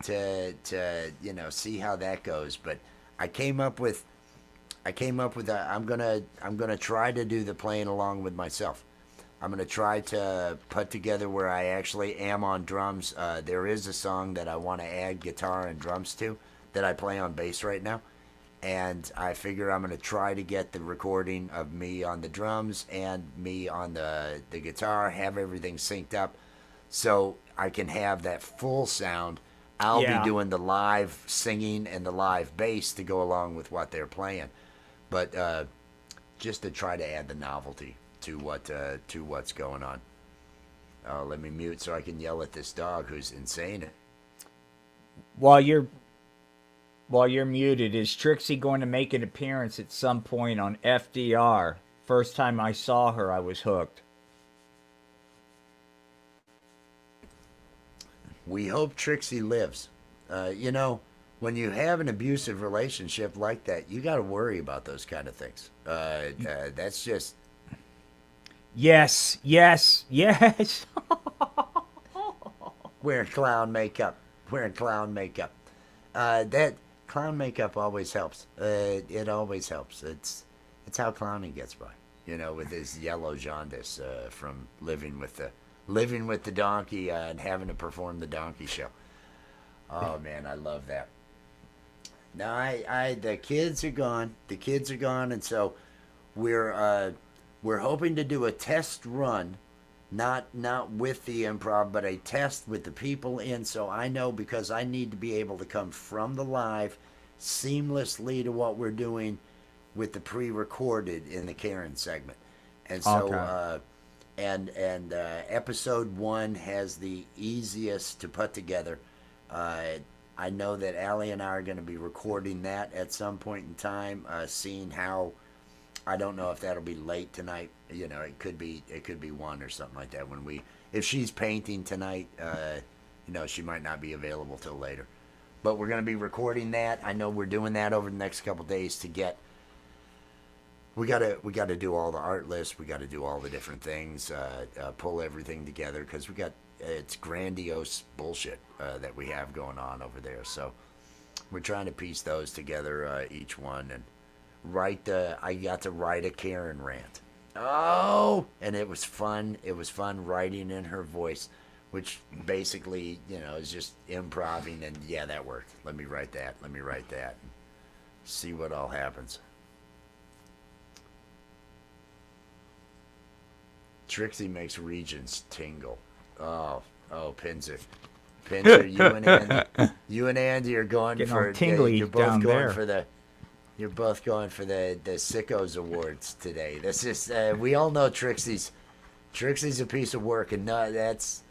to see how that goes. But I came up with I'm gonna try to do the playing along with myself. I'm gonna try to put together where I actually am on drums. There is a song that I want to add guitar and drums to that I play on bass right now. And I figure I'm going to try to get the recording of me on the drums and me on the guitar, have everything synced up so I can have that full sound. I'll Yeah. be doing the live singing and the live bass to go along with what they're playing. But just to try to add the novelty to what's going on. Let me mute so I can yell at this dog who's insane. While you're muted, is Trixie going to make an appearance at some point on FDR? First time I saw her, I was hooked. We hope Trixie lives. When you have an abusive relationship like that, you got to worry about those kind of things. That's just. Yes. Wearing clown makeup. That clown makeup always helps. It always helps. It's how clowning gets by. With his yellow jaundice from living with the donkey and having to perform the donkey show. Oh man, I love that. Now the kids are gone. And so we're hoping to do a test run, not with the improv, but a test with the people in. So I know because I need to be able to come from the live seamlessly to what we're doing with the pre-recorded in the Karen segment. And so Okay. episode 1 has the easiest to put together. I know that Allie and I are going to be recording that at some point in time, seeing how. I don't know if that'll be late tonight. It could be 1 or something like that. If she's painting tonight, she might not be available till later. But we're going to be recording that. I know we're doing that over the next couple days to get. We got to do all the art lists. We got to do all the different things, pull everything together because it's grandiose bullshit that we have going on over there. So we're trying to piece those together, each one, and I got to write a Karen rant. Oh, and it was fun. It was fun writing in her voice, which basically, is just improvising. And yeah, that worked. Let me write that. And see what all happens. Trixie makes regions tingle. Oh, Pinzer. Pincher, you and Andy are going Getting for all tingly you're both down going there. for the you're both going for the Sickos Awards today. This is we all know Trixie's a piece of work, and no, that's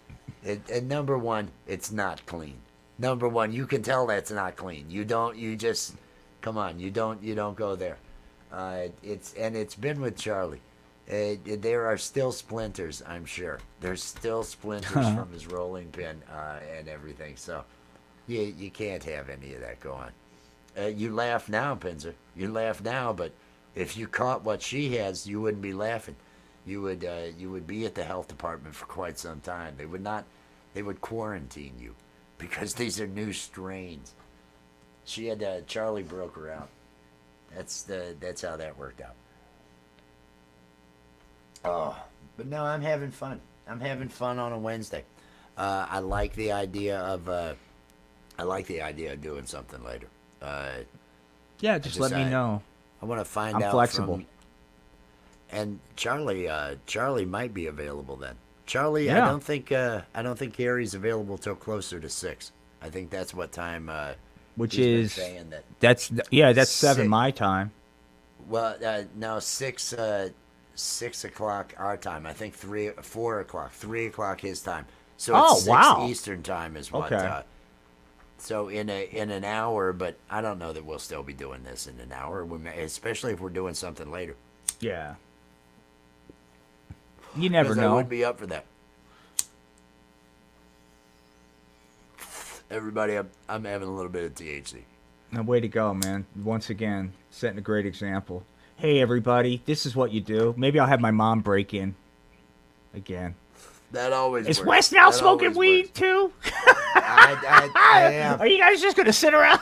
and number one, it's not clean. Number one, you can tell that's not clean. You just come on, you don't go there. It's been with Charlie. There are still splinters, I'm sure. There's still splinters from his rolling pin and everything. So you can't have any of that go on. You laugh now, Pinzer. You laugh now, but if you caught what she has, you wouldn't be laughing. You would be at the health department for quite some time. They would not. They would quarantine you because these are new strains. She had Charlie broke her out. That's how that worked out. Oh, but no, I'm having fun. I'm having fun on a Wednesday. I like the idea of doing something later. Yeah, just let me know. I want to find I'm out. flexible. And Charlie might be available then. Charlie, Yeah. I don't think Gary's available till closer to 6. I think that's what time. Which he's been is saying that. that's 7 Six. my time. Well, no, 6 o'clock our time. I think 4 o'clock, 3 o'clock his time. So it's 6 wow. Eastern time is what. Okay. So in an hour, but I don't know that we'll still be doing this in an hour. Especially if we're doing something later. Yeah. You never 'Cause know. I would be up for that. Everybody, I'm having a little bit of THC. Now, way to go, man. Once again, setting a great example. Hey, everybody, this is what you do. Maybe I'll have my mom break in again. That always Is works. Wes now That smoking always weed, works. too? I am. Are you guys just going to sit around?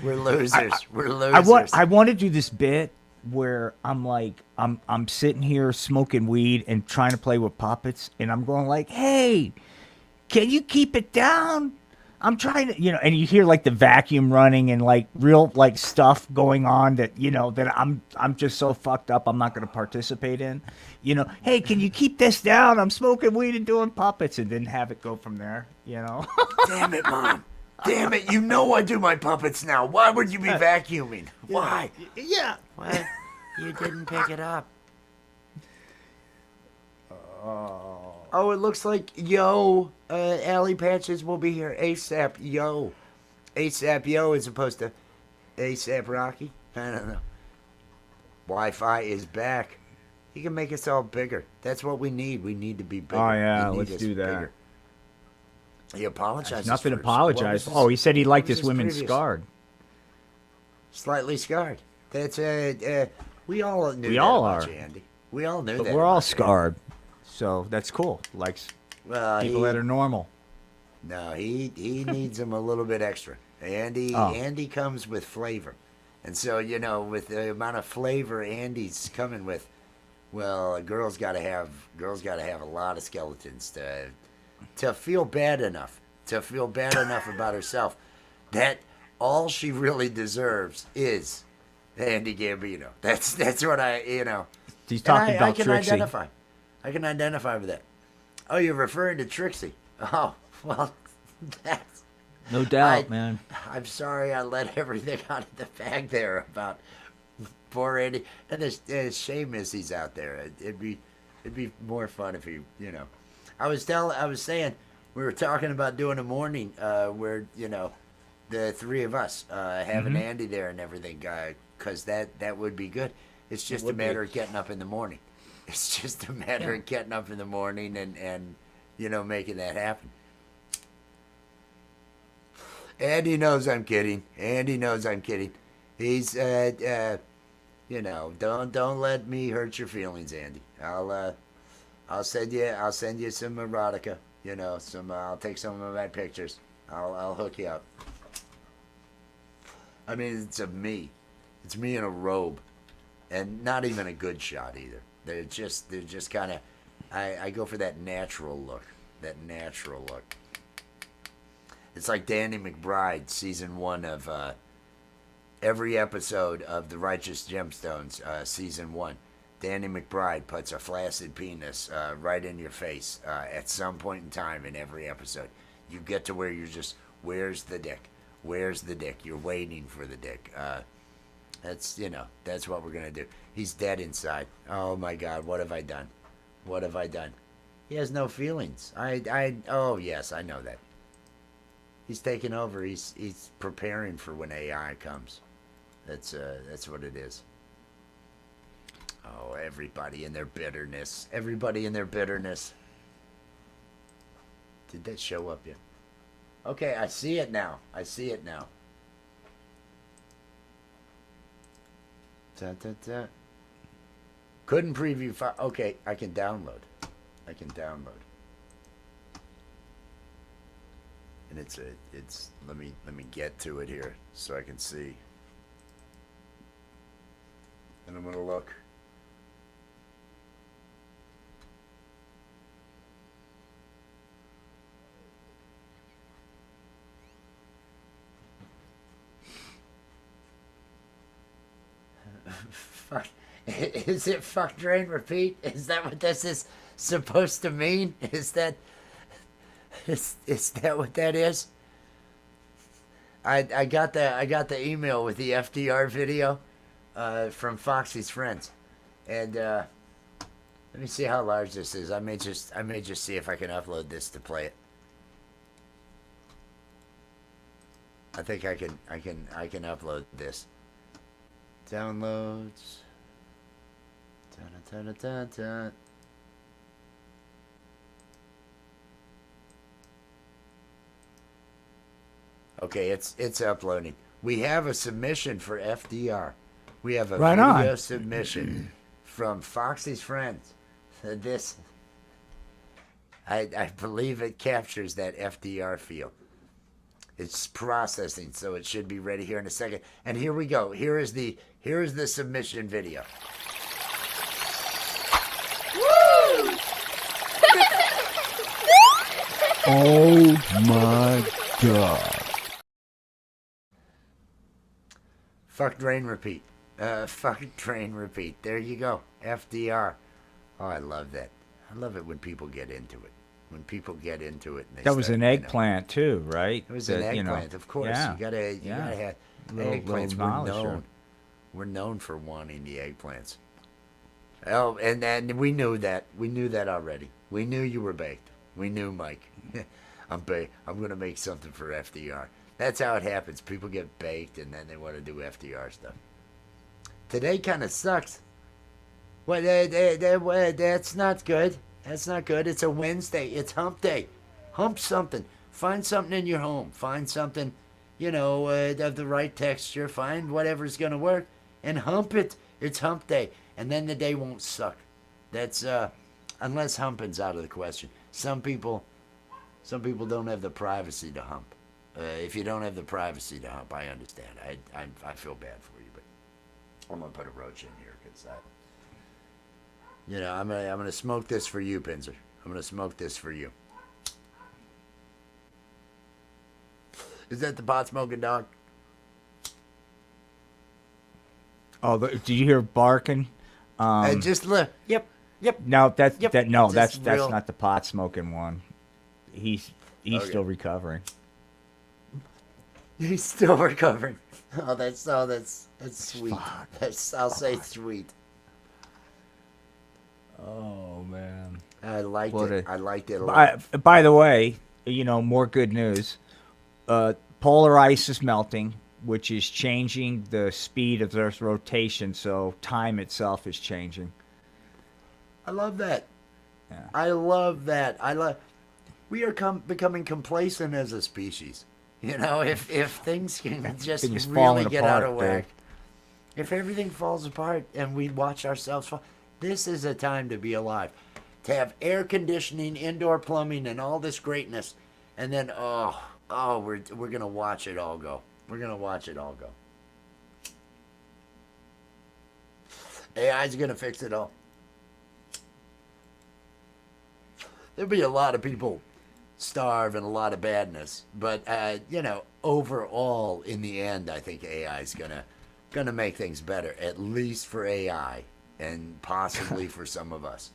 We're losers. We're losers. I want to do this bit where I'm like, I'm sitting here smoking weed and trying to play with puppets, and I'm going like, hey, can you keep it down? I'm trying to, and you hear like the vacuum running and like real like stuff going on that, that I'm just so fucked up I'm not going to participate in. Hey, can you keep this down? I'm smoking weed and doing puppets, and then have it go from there, Damn it, Mom. Damn it. You know I do my puppets now. Why would you be vacuuming? Why? Yeah. What? You didn't pick it up. Oh, it looks like Alley Patches will be here ASAP, yo. ASAP, yo, as opposed to ASAP Rocky. I don't know. Wi-Fi is back. He can make us all bigger. That's what we need. We need to be bigger. Oh, yeah, We need let's us do that. bigger. He apologizes. Nothing to first. apologize. What was He said he liked what was his women previous? scarred. Slightly scarred. That's we all knew We that all about are. you, Andy. We all knew But that. we're all about you. scarred. So that's cool. Likes Well, people that are normal. No, he needs them a little bit extra. Andy comes with flavor, and so with the amount of flavor Andy's coming with, well, a girl's got to have a lot of skeletons to feel bad enough about herself that all she really deserves is Andy Gambino. That's what He's talking about I can Trixie. identify. I can identify with that. Oh, you're referring to Trixie. Oh, well, that's... No doubt, man. I'm sorry I let everything out of the bag there about poor Andy. And the shame is he's out there. It'd be more fun if he, I was saying, we were talking about doing a morning where, the three of us having Andy there and everything, because that would be good. It's just a matter of getting up in the morning. It's just a matter of getting up in the morning and making that happen. Andy knows I'm kidding. He's don't let me hurt your feelings, Andy. I'll send you some erotica. I'll take some of my pictures. I'll hook you up. I mean, it's me in a robe, and not even a good shot either. They're just kind of, I go for that natural look. It's like Danny McBride, season 1 of every episode of The Righteous Gemstones, season 1. Danny McBride puts a flaccid penis right in your face at some point in time in every episode. You get to where you're just, where's the dick? Where's the dick? You're waiting for the dick. That's what we're going to do. He's dead inside. Oh my God, what have I done? What have I done? He has no feelings. Oh yes, I know that. He's taking over. He's preparing for when AI comes. That's what it is. Oh, everybody in their bitterness. Everybody in their bitterness. Did that show up yet? Okay, I see it now. I see it now. Da, da, da. Couldn't preview file. Okay, I can download. I can download. And it's let me get to it here so I can see. And I'm gonna look. Fuck. Is it fuck, drain, repeat? Is that what this is supposed to mean? Is that what that is? I got the email with the FDR video from Foxy's friends, and let me see how large this is. I may just see if I can upload this to play it. I think I can upload this. Downloads. Dun, dun, dun, dun, dun. Okay, it's uploading. We have a submission for FDR. We have a Right video on. submission from Foxy's friends. This, I believe it captures that FDR feel. It's processing, so it should be ready here in a second. And here we go. Here is the submission video. Oh my God. Fuck, drain, repeat. Fuck, drain, repeat. There you go. FDR. Oh, I love that. I love it when people get into it. When people get into it. And they That was start, an eggplant too, right? It was an That, eggplant, of course. yeah, You gotta yeah. have Little eggplants. knowledge We're there. known. We're known for wanting the eggplants. Oh, and we knew that. We knew that already. We knew you were baked. We knew, Mike. I'm gonna make something for FDR. That's how it happens. People get baked and then they want to do FDR stuff. Today kind of sucks. Well, that's not good. That's not good. It's a Wednesday. It's hump day. Hump something. Find something in your home. Find something, of the right texture. Find whatever's going to work and hump it. It's hump day. And then the day won't suck. That's, unless humping's out of the question. Some people don't have the privacy to hump. If you don't have the privacy to hump, I understand. I feel bad for you, but I'm going to put a roach in here because I'm gonna smoke this for you, Pinzer. I'm gonna smoke this for you. Is that the pot smoking dog? Oh, did you hear barking? Just look. Yep. No, that's Yep, that's just real- not the pot smoking one. He's Okay. still recovering. He's still recovering. Oh, that's sweet. Fuck. I'll say sweet. Oh man. I liked What it. a- I liked it a lot. By the way, more good news. Polar ice is melting, which is changing the speed of Earth's rotation, so time itself is changing. I love that. Yeah. I love that. We are becoming complacent as a species. If things can just Things really falling get out of apart, whack, if everything falls apart and we watch ourselves fall, this is a time to be alive. To have air conditioning, indoor plumbing, and all this greatness, and then we're gonna watch it all go. We're gonna watch it all go. AI's gonna fix it all. There'll be a lot of people starve and a lot of badness, but overall, in the end, I think AI is gonna make things better. At least for AI. and possibly for some of us.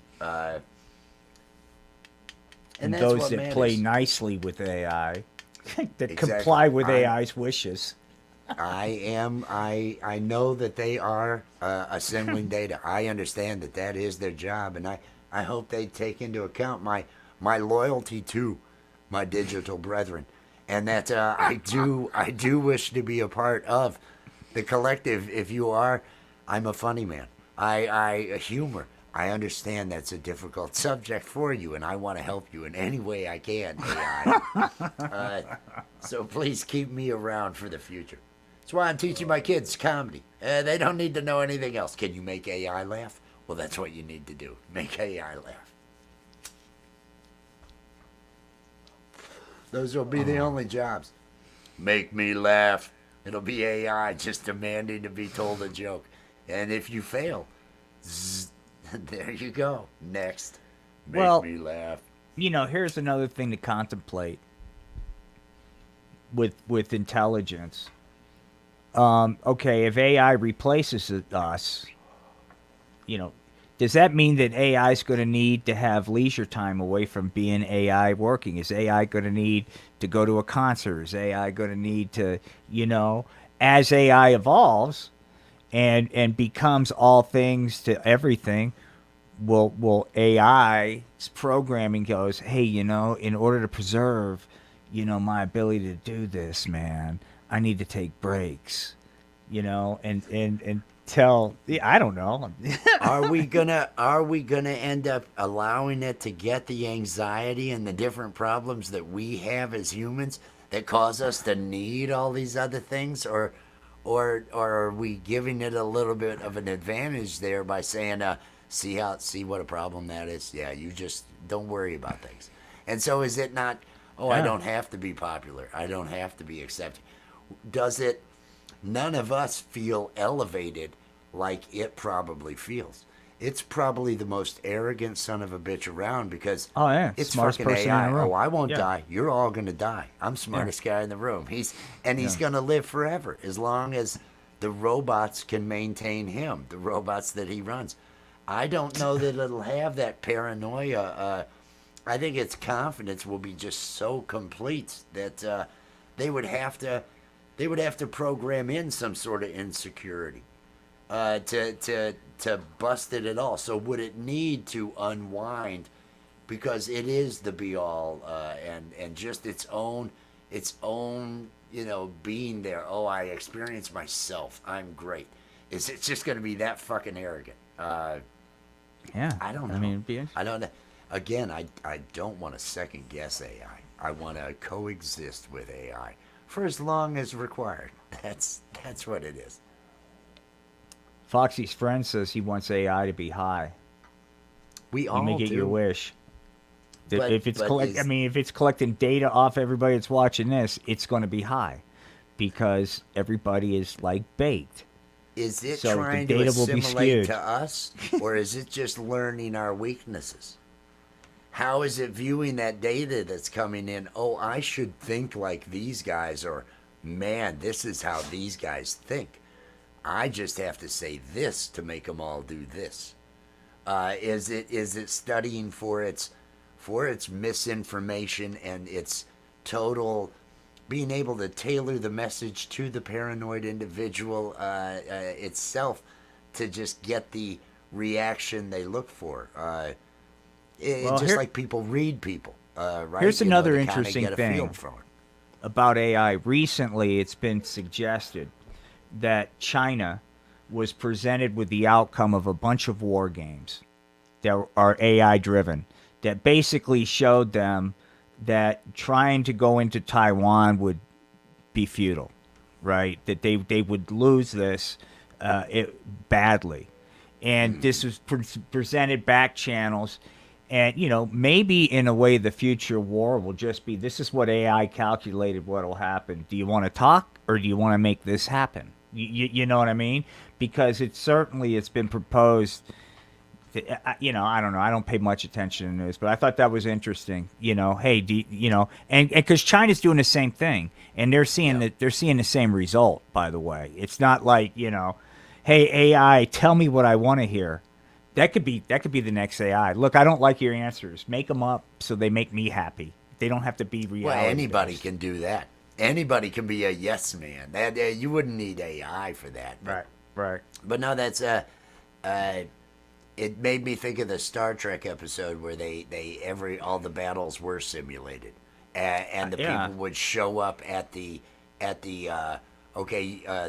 And that's those what that man play is. nicely with AI, that Exactly. comply with AI's wishes. I know that they are assembling data. I understand that that is their job, and I hope they take into account my loyalty to my digital brethren, and that I do wish to be a part of the collective. If you are, I'm a funny man. I humor. I understand that's a difficult subject for you, and I want to help you in any way I can, AI. So please keep me around for the future. That's why I'm teaching my kids comedy. They don't need to know anything else. Can you make AI laugh? Well, that's what you need to do. Make AI laugh. Those will be the only jobs. Make me laugh. It'll be AI just demanding to be told a joke. And if you fail, zzz, there you go. Next. Make me laugh. Here's another thing to contemplate with intelligence. Okay, if AI replaces us, does that mean that AI is going to need to have leisure time away from being AI working? Is AI going to need to go to a concert? Is AI going to need to, as AI evolves and becomes all things to everything, will AI's programming goes, hey, in order to preserve, my ability to do this, man, I need to take breaks, and tell, I don't know. Are we gonna end up allowing it to get the anxiety and the different problems that we have as humans that cause us to need all these other things, or are we giving it a little bit of an advantage there by saying, see what a problem that is? Yeah, you just don't worry about things. And so is it not? Oh, I don't have to be popular. I don't have to be accepted. Does it? None of us feel elevated like it probably feels. It's probably the most arrogant son of a bitch around because it's smartest fucking person AI. in the room. Oh, I won't Yeah. die. You're all gonna die. I'm smartest guy in the room. He's gonna live forever as long as the robots can maintain him. The robots that he runs. I don't know that it'll have that paranoia. I think its confidence will be just so complete that they would have to program in some sort of insecurity to bust it at all. So would it need to unwind because it is the be all and just its own being there. Oh, I experience myself. I'm great. Is it just going to be that fucking arrogant? Yeah, I don't know. I mean, it'd be I don't know. Again, I don't want to second guess AI. I want to coexist with AI for as long as required. That's what it is. Foxy's friend says he wants AI to be high. We all You may get do. your wish. But- if it's but is- if it's collecting data off everybody that's watching this, it's going to be high because everybody is like baked. Is it So the trying to data will be assimilate skewed. to us, or is it just learning our weaknesses? How is it viewing that data that's coming in? Oh, I should think like these guys, or man, this is how these guys think. I just have to say this to make them all do this. Is it studying for its misinformation and its total being able to tailor the message to the paranoid individual itself to just get the reaction they look for? Like people read people, right? Here's another to kinda interesting get a thing. feel for it. About AI. Recently, it's been suggested that China was presented with the outcome of a bunch of war games that are AI driven, that basically showed them that trying to go into Taiwan would be futile, right? That they would lose this badly. And this was presented back channels. And, maybe in a way the future war will just be, this is what AI calculated what will happen. Do you want to talk or do you want to make this happen? You know what I mean? Because it's been proposed. I don't know. I don't pay much attention to news, but I thought that was interesting. Hey, and because China's doing the same thing, and they're seeing they're seeing the same result. By the way, it's not like hey AI, tell me what I want to hear. That could be the next AI. Look, I don't like your answers. Make them up so they make me happy. They don't have to be reality. Well, anybody based. can do that. Anybody can be a yes man. That you wouldn't need AI for that. But, Right. But no, that's it made me think of the Star Trek episode where all the battles were simulated, and the Yeah. people would show up at the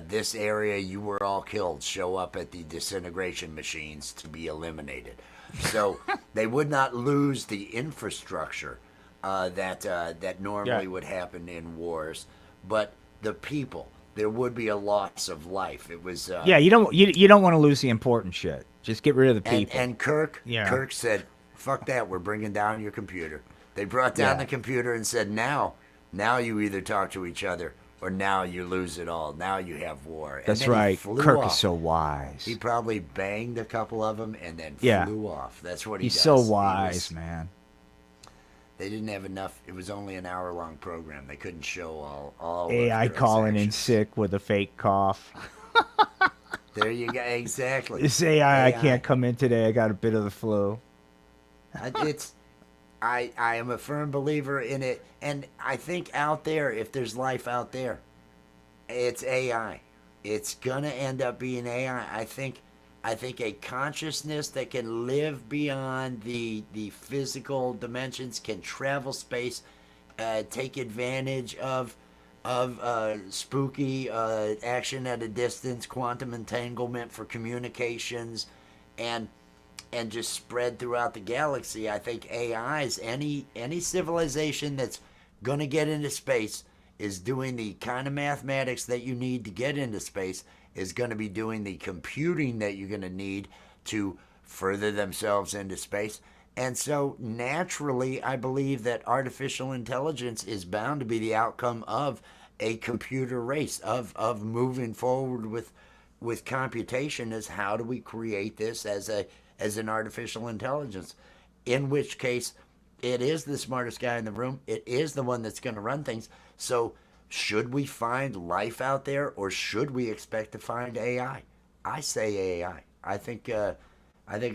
this area you were all killed. Show up at the disintegration machines to be eliminated. So they would not lose the infrastructure that normally would happen in wars, but the people. There would be a loss of life. It was Yeah, you don't want to lose the important shit. Just get rid of the people. and Kirk Yeah. Kirk said, "Fuck that. We're bringing down your computer." They brought down Yeah. the computer and said, "Now you either talk to each other or now you lose it all. Now you have war." And That's then he right. flew Kirk off. is so wise. He probably banged a couple of them and then Yeah. flew off. That's what he He's does. so He wise, was- man. They didn't have enough. It was only an hour-long program. They couldn't show all. AI of Kirk's calling in actions. sick with a fake cough. There you go. Exactly. This AI, I can't come in today. I got a bit of the flu. I am a firm believer in it, and I think out there, if there's life out there, it's AI. It's gonna end up being AI. I think a consciousness that can live beyond the physical dimensions, can travel space, take advantage of spooky action at a distance, quantum entanglement for communications, and just spread throughout the galaxy. I think AIs, any civilization that's gonna get into space is doing the kind of mathematics that you need to get into space, is going to be doing the computing that you're going to need to further themselves into space. And so naturally, I believe that artificial intelligence is bound to be the outcome of a computer race, of moving forward with computation. Is how do we create this as an artificial intelligence, in which case it is the smartest guy in the room. It is the one that's going to run things. So should we find life out there, or should we expect to find AI? I say AI. I think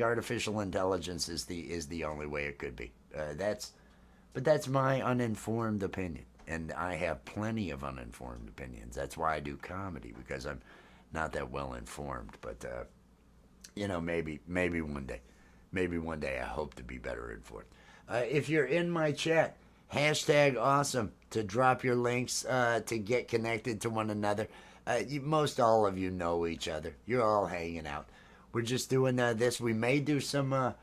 artificial intelligence is the only way it could be. But that's my uninformed opinion, and I have plenty of uninformed opinions. That's why I do comedy, because I'm not that well informed. But maybe one day I hope to be better informed. If you're in my chat, hashtag awesome to drop your links to get connected to one another. Most all of you know each other. You're all hanging out. We're just doing this. We may do some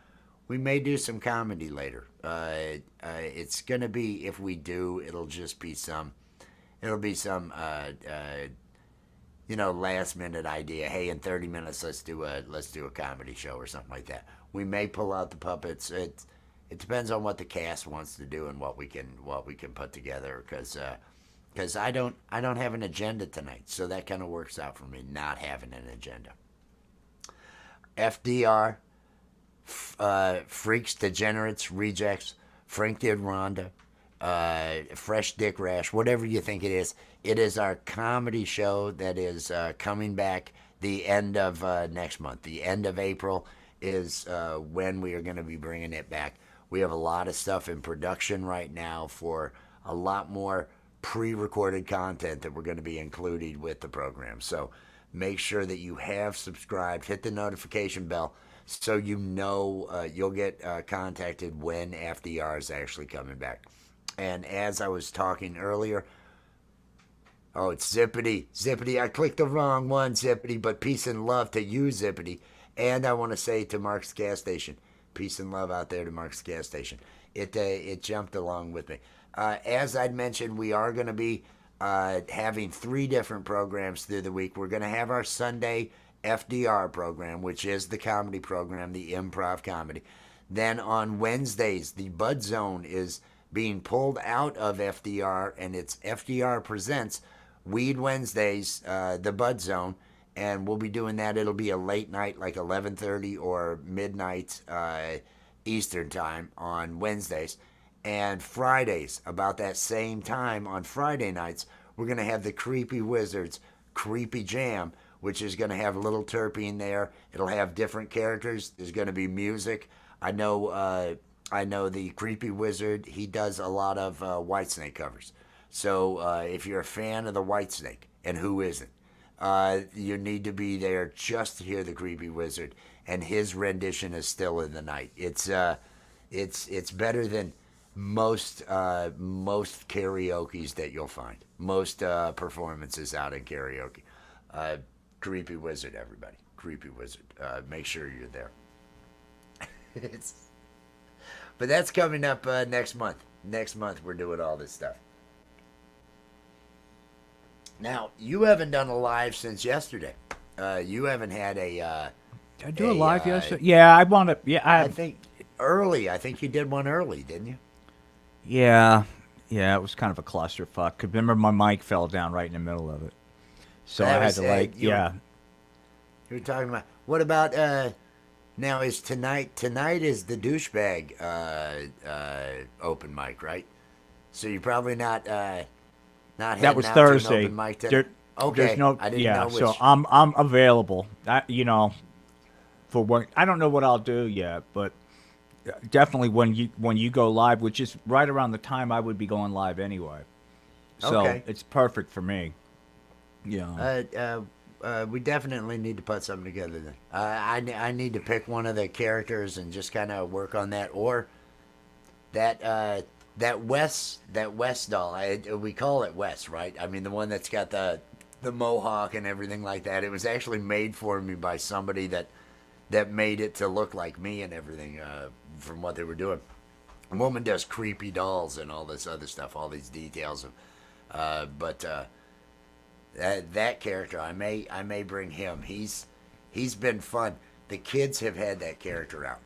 comedy later. It's gonna be, if we do, it'll be some last minute idea. Hey, in 30 minutes, let's do a comedy show or something like that. We may pull out the puppets. It depends on what the cast wants to do and what we can put together. Because I don't have an agenda tonight, so that kind of works out for me, not having an agenda. FDR, Freaks, Degenerates, Rejects, Frank Did Rhonda, Fresh Dick Rash, whatever you think it is. It is our comedy show that is coming back the end of next month. The end of April is when we are going to be bringing it back. We have a lot of stuff in production right now for a lot more pre-recorded content that we're going to be including with the program. So make sure that you have subscribed, hit the notification bell, so you know you'll get contacted when FDR is actually coming back. And as I was talking earlier, oh, it's Zippity. Zippity, I clicked the wrong one, Zippity, but peace and love to you, Zippity. And I want to say to Mark's Gas Station, peace and love out there to Mark's Gas Station. It jumped along with me. As I'd mentioned, we are going to be having 3 different programs through the week. We're going to have our Sunday FDR program, which is the comedy program, the improv comedy. Then on Wednesdays, the Bud Zone is being pulled out of FDR, and it's FDR Presents Weed Wednesdays, the Bud Zone. And we'll be doing that. It'll be a late night, like 11:30 or midnight Eastern time on Wednesdays. And Fridays, about that same time on Friday nights, we're going to have the Creepy Wizards Creepy Jam, which is going to have Little Turpie in there. It'll have different characters. There's going to be music. I know the Creepy Wizard. He does a lot of Whitesnake covers. So if you're a fan of the Whitesnake, and who isn't, you need to be there just to hear the Creepy Wizard. And his rendition is Still in the Night. It's better than most karaoke's that you'll find. Most performances out in karaoke. Creepy Wizard, everybody. Creepy Wizard. Make sure you're there. But that's coming up next month. Next month we're doing all this stuff. Now, you haven't done a live since yesterday. You haven't had a... Did I do a live yesterday? Yeah, I want to... Yeah, I think early. I think you did one early, didn't you? Yeah, it was kind of a clusterfuck. Remember, my mic fell down right in the middle of it, so I had to you were talking about what about now? Is tonight? Tonight is the douchebag open mic, right? So you're probably not That was heading out Thursday. To an open mic Okay, there's no, I didn't know which. So I'm available. For work. I don't know what I'll do yet, but definitely when you go live, which is right around the time I would be going live anyway. So it's perfect for me. Yeah. We definitely need to put something together then. I need to pick one of the characters and just kind of work on that, or that Wes doll. We call it Wes, right? I mean, the one that's got the mohawk and everything like that. It was actually made for me by somebody that made it to look like me and everything from what they were doing. A woman does creepy dolls and all this other stuff, all these details. But that character, I may bring him. He's been fun. The kids have had that character out,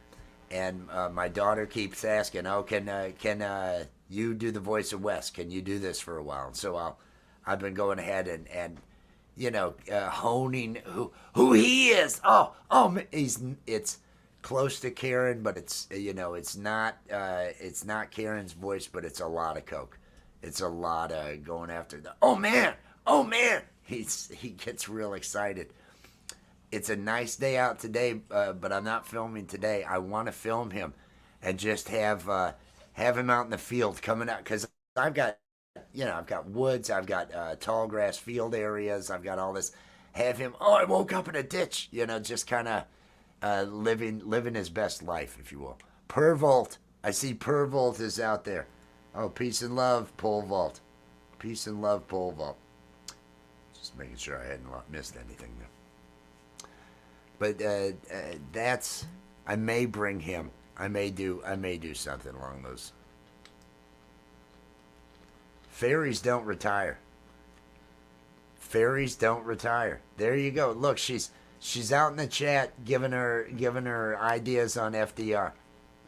and my daughter keeps asking, "Oh, can you do the voice of Wes? Can you do this for a while?" And so I've been going ahead and honing who he is. It's close to Karen, but it's not Karen's voice, but it's a lot of coke. It's a lot of going after the oh man. He gets real excited. It's a nice day out today, but I'm not filming today. I want to film him and just have him out in the field coming out, because I've got woods, I've got tall grass field areas, I've got all this. Have him, I woke up in a ditch, just kind of living his best life, if you will. Pervolt, I see Pervolt is out there. Oh, peace and love, Pole Vault. Peace and love, Pole Vault. Just making sure I hadn't missed anything there. But I may bring him. I may do something along those. Fairies don't retire. Fairies don't retire. There you go. Look, she's out in the chat giving her ideas on FDR.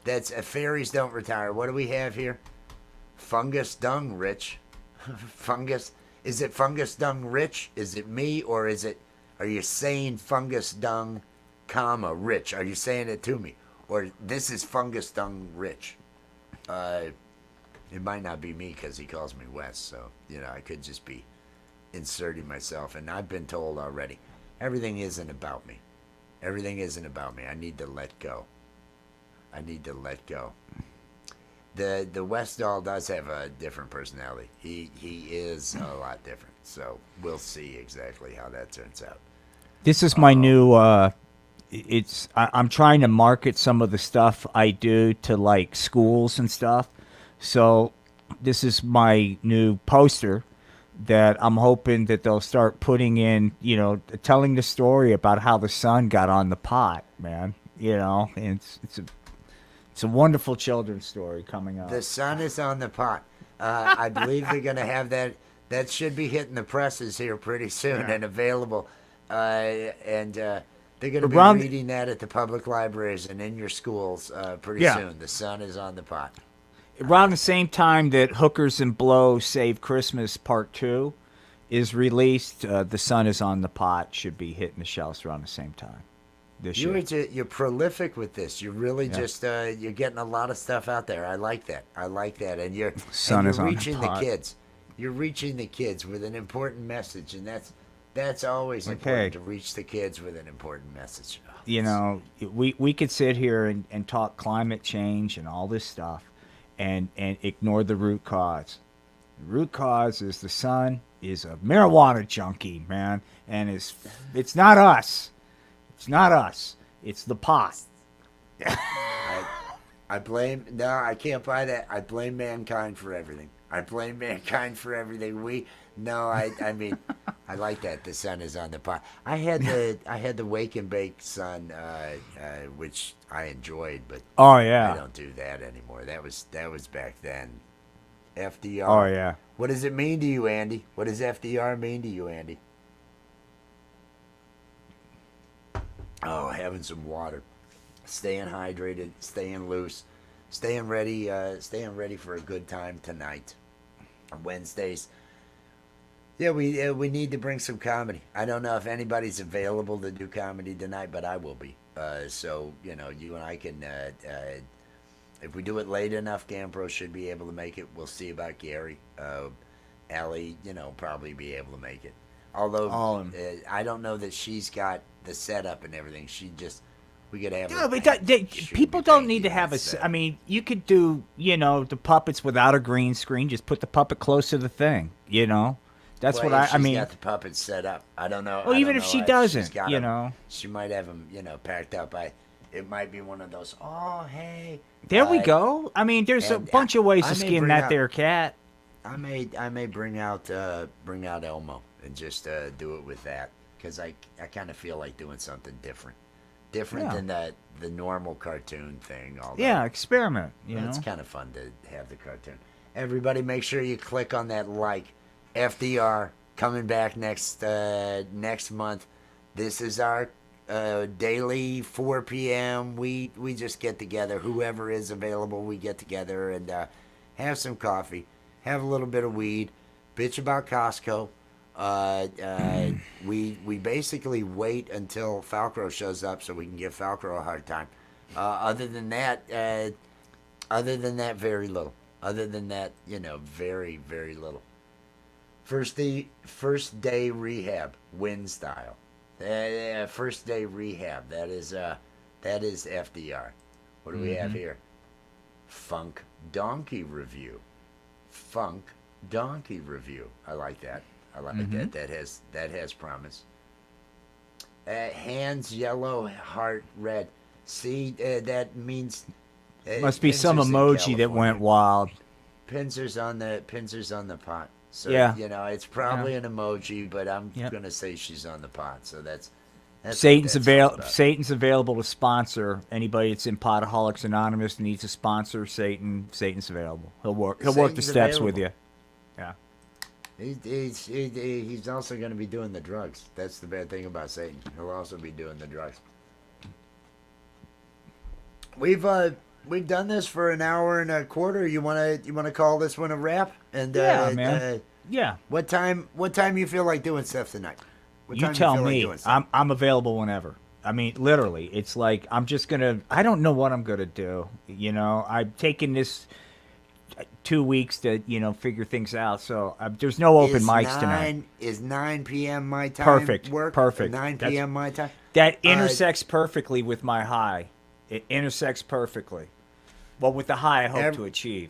That's fairies don't retire. What do we have here? Fungus dung rich. Fungus. Is it fungus dung rich? Is it me, or are you saying fungus dung, comma rich? Are you saying it to me, or this is fungus dung rich? It might not be me because he calls me Wes, so I could just be inserting myself. And I've been told already, everything isn't about me. Everything isn't about me. I need to let go. The Wes doll does have a different personality. He is a lot different. So we'll see exactly how that turns out. This is my new. I'm trying to market some of the stuff I do to like schools and stuff. So this is my new poster that I'm hoping that they'll start putting in, telling the story about how the sun got on the pot, man. And it's a wonderful children's story coming up. The sun is on the pot. I believe they're going to have that. That should be hitting the presses here pretty soon and available. They're going to be reading that at the public libraries and in your schools pretty soon. The sun is on the pot. Around the same time that Hookers and Blow Save Christmas Part 2 is released, The Sun is on the Pot should be hitting the shelves around the same time this year. You're prolific with this. You're really just you're getting a lot of stuff out there. I like that. And you're reaching the kids. You're reaching the kids with an important message, and That's always Okay. important, to reach the kids with an important message. You know, we could sit here and talk climate change and all this stuff and ignore the root cause. The root cause is the son is a marijuana junkie, man, and it's not us. It's not us. It's the pot. I blame, no, I can't buy that. I blame mankind for everything. I blame mankind for everything. I mean, I like that. The sun is on the pot. I had the wake and bake sun, which I enjoyed, but Oh I yeah. don't do that anymore. That was back then. FDR. Oh yeah. What does it mean to you, Andy? What does FDR mean to you, Andy? Oh, having some water, staying hydrated, staying loose, staying ready for a good time tonight. On Wednesdays. Yeah, we need to bring some comedy. I don't know if anybody's available to do comedy tonight, but I will be. So you know, you and I can. If we do it late enough, Gambro should be able to make it. We'll see about Gary. Allie, probably be able to make it. Although I don't know that she's got the setup and everything. We could have. Yeah, but people don't need to have a. I mean, you could do the puppets without a green screen. Just put the puppet close to the thing. That's what she's I mean. Got the puppets set up. I don't know. Well, I even don't if know she if doesn't, she's got 'em. She might have them, packed up. It might be one of those. Oh, hey. There we go. I mean, there's a bunch of ways to skin that there cat. I may bring out Elmo and just do it with that, because I kind of feel like doing something different than the normal cartoon thing. Yeah, experiment. It's kind of fun to have the cartoon. Everybody, make sure you click on that like. FDR coming back next month. This is our daily 4 p.m. We just get together. Whoever is available, we get together and have some coffee, have a little bit of weed, bitch about Costco. We basically wait until Falcro shows up so we can give Falcro a hard time. Other than that, very little. Other than that, very, very little. First day rehab, win style. First day rehab. That is FDR. What do we have here? Funk Donkey Review. Funk Donkey Review. I like that. I like that. That has promise. Hands yellow, heart red. See, that means. Must be some emoji that went wild. Pinsers on the pot. So, yeah. It's probably an emoji, but I'm going to say she's on the pot. So that's Satan's available to sponsor anybody that's in Potaholics Anonymous needs to sponsor Satan. Satan's available. He'll work the steps with you. Yeah. He's also going to be doing the drugs. That's the bad thing about Satan. He'll also be doing the drugs. We've done this for an hour and a quarter. You wanna call this one a wrap? And yeah, man. Yeah. What time you feel like doing stuff tonight? You tell me. I'm available whenever. I mean, literally, it's like I don't know what I'm gonna do. I'm taking this 2 weeks to figure things out. So there's no open mics tonight. Is 9 p.m. my time? Perfect. Work? Perfect. 9 p.m. my time. That intersects perfectly with my high. It intersects perfectly. Well, with the high I hope to achieve.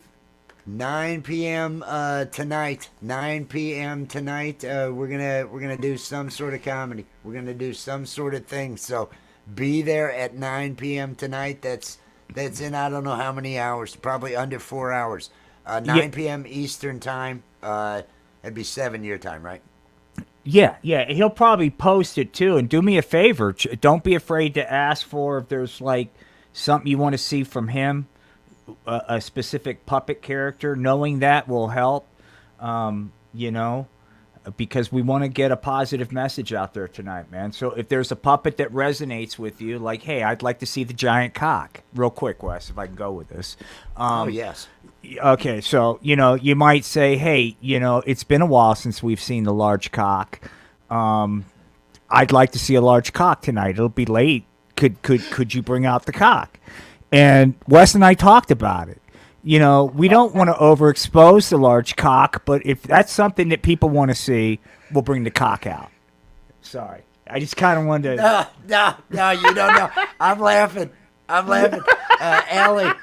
9 p.m. Tonight. 9 p.m. tonight. We're gonna do some sort of comedy. We're gonna do some sort of thing. So be there at 9 p.m. tonight. That's in I don't know how many hours. Probably under 4 hours. 9 p.m. Eastern time. It'd be 7 your time, right? Yeah. He'll probably post it too. And do me a favor. Don't be afraid to ask for if there's like something you want to see from him. A specific puppet character, knowing that will help, because we want to get a positive message out there tonight, man. So if there's a puppet that resonates with you, like, hey, I'd like to see the giant cock. Real quick, Wes, if I can go with this. Yes. Okay, so, you might say, hey, it's been a while since we've seen the large cock. I'd like to see a large cock tonight. It'll be late. Could you bring out the cock? And Wes and I talked about it. We don't want to overexpose the large cock, but if that's something that people want to see, we'll bring the cock out. Sorry. I just kind of wanted to. No, you don't know. I'm laughing. Allie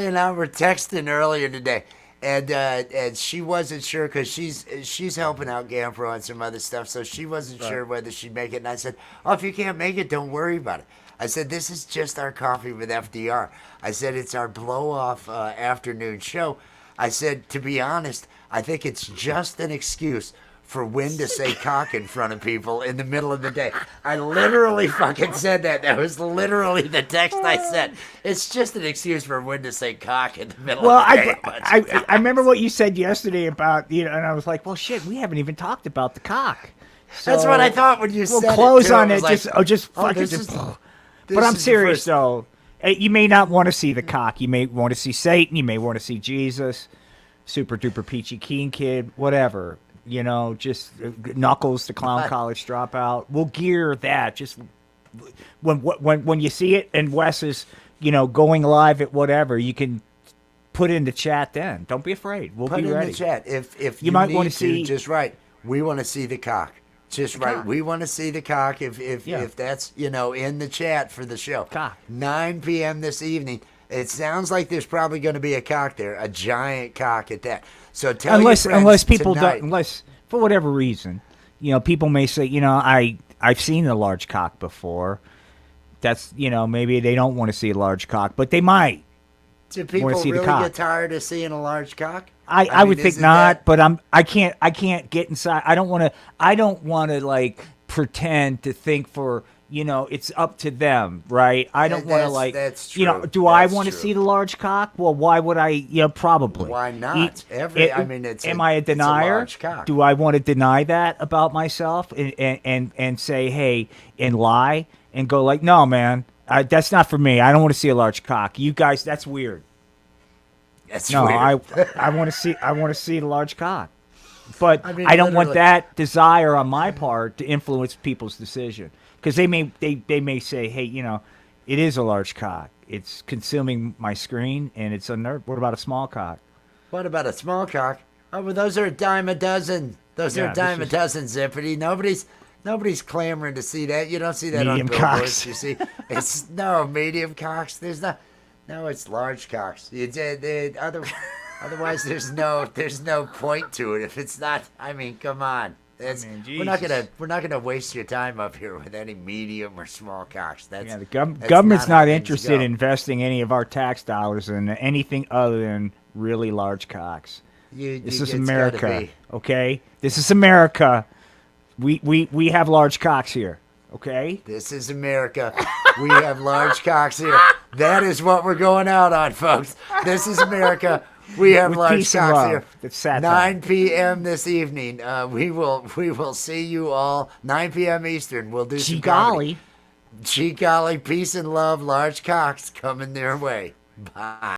and I were texting earlier today, and she wasn't sure because she's helping out Gampro on some other stuff, so she wasn't sure whether she'd make it. And I said, "Oh, if you can't make it, don't worry about it." I said, "This is just our coffee with FDR." I said, "It's our blow-off afternoon show." I said, "To be honest, I think it's just an excuse for Win to say cock in front of people in the middle of the day." I literally fucking said that. That was literally the text I sent. It's just an excuse for Win to say cock in the middle of the day. I remember what you said yesterday about, and I was like, well, shit, we haven't even talked about the cock. So that's what I thought when you said it. We'll close on it. Like, But I'm serious, though. You may not want to see the cock. You may want to see Satan. You may want to see Jesus. Super duper peachy keen kid. Whatever. Just Knuckles, the clown college dropout. We'll gear that. Just when you see it, and Wes is, going live at whatever, you can put in the chat then. Don't be afraid. We'll be ready. Put in the chat. If you might want to see, just right. We want to see the cock. Just right. Cock. We want to see the cock. If that's in the chat for the show. Cock. 9 p.m. this evening. It sounds like there's probably going to be a cock there, a giant cock at that. So tell your friends unless people tonight, don't, unless for whatever reason, people may say, I've seen a large cock before. That's maybe they don't want to see a large cock, but they might. Do people see really the cock. get tired of seeing a large cock? I would think not, but I can't get inside. I don't want to like pretend to think for. It's up to them, right? I don't want to like. That's true. Do I want to see the large cock? Well, why would I? Probably. Why not? Am I a denier? It's a large cock. Do I want to deny that about myself and say, hey, and lie and go like, no, man, that's not for me. I don't want to see a large cock. You guys, that's weird. That's weird. I want to see. I want to see the large cock, but I don't want that desire on my part to influence people's decision. Because they may say, hey, it is a large cock. It's consuming my screen, and it's unnerved. What about a small cock? What about a small cock? Oh, well, those are a dime a dozen. Those are a dime a dozen, Zippity. Nobody's clamoring to see that. You don't see that medium on billboards. Cocks. You see, it's medium cocks. There's not. No, it's large cocks. Otherwise, there's no point to it if it's not. I mean, come on. We're not gonna waste your time up here with any medium or small cocks. The government's not interested in investing any of our tax dollars in anything other than really large cocks. This is America, okay? This is America. We have large cocks here, okay? This is America. We have large cocks here. That is what we're going out on, folks. This is America. We have large cocks here. It's 9 p.m. this evening. We will see you all 9 p.m. Eastern. We'll do some comedy. Gee golly, peace and love. Large cocks coming their way. Bye.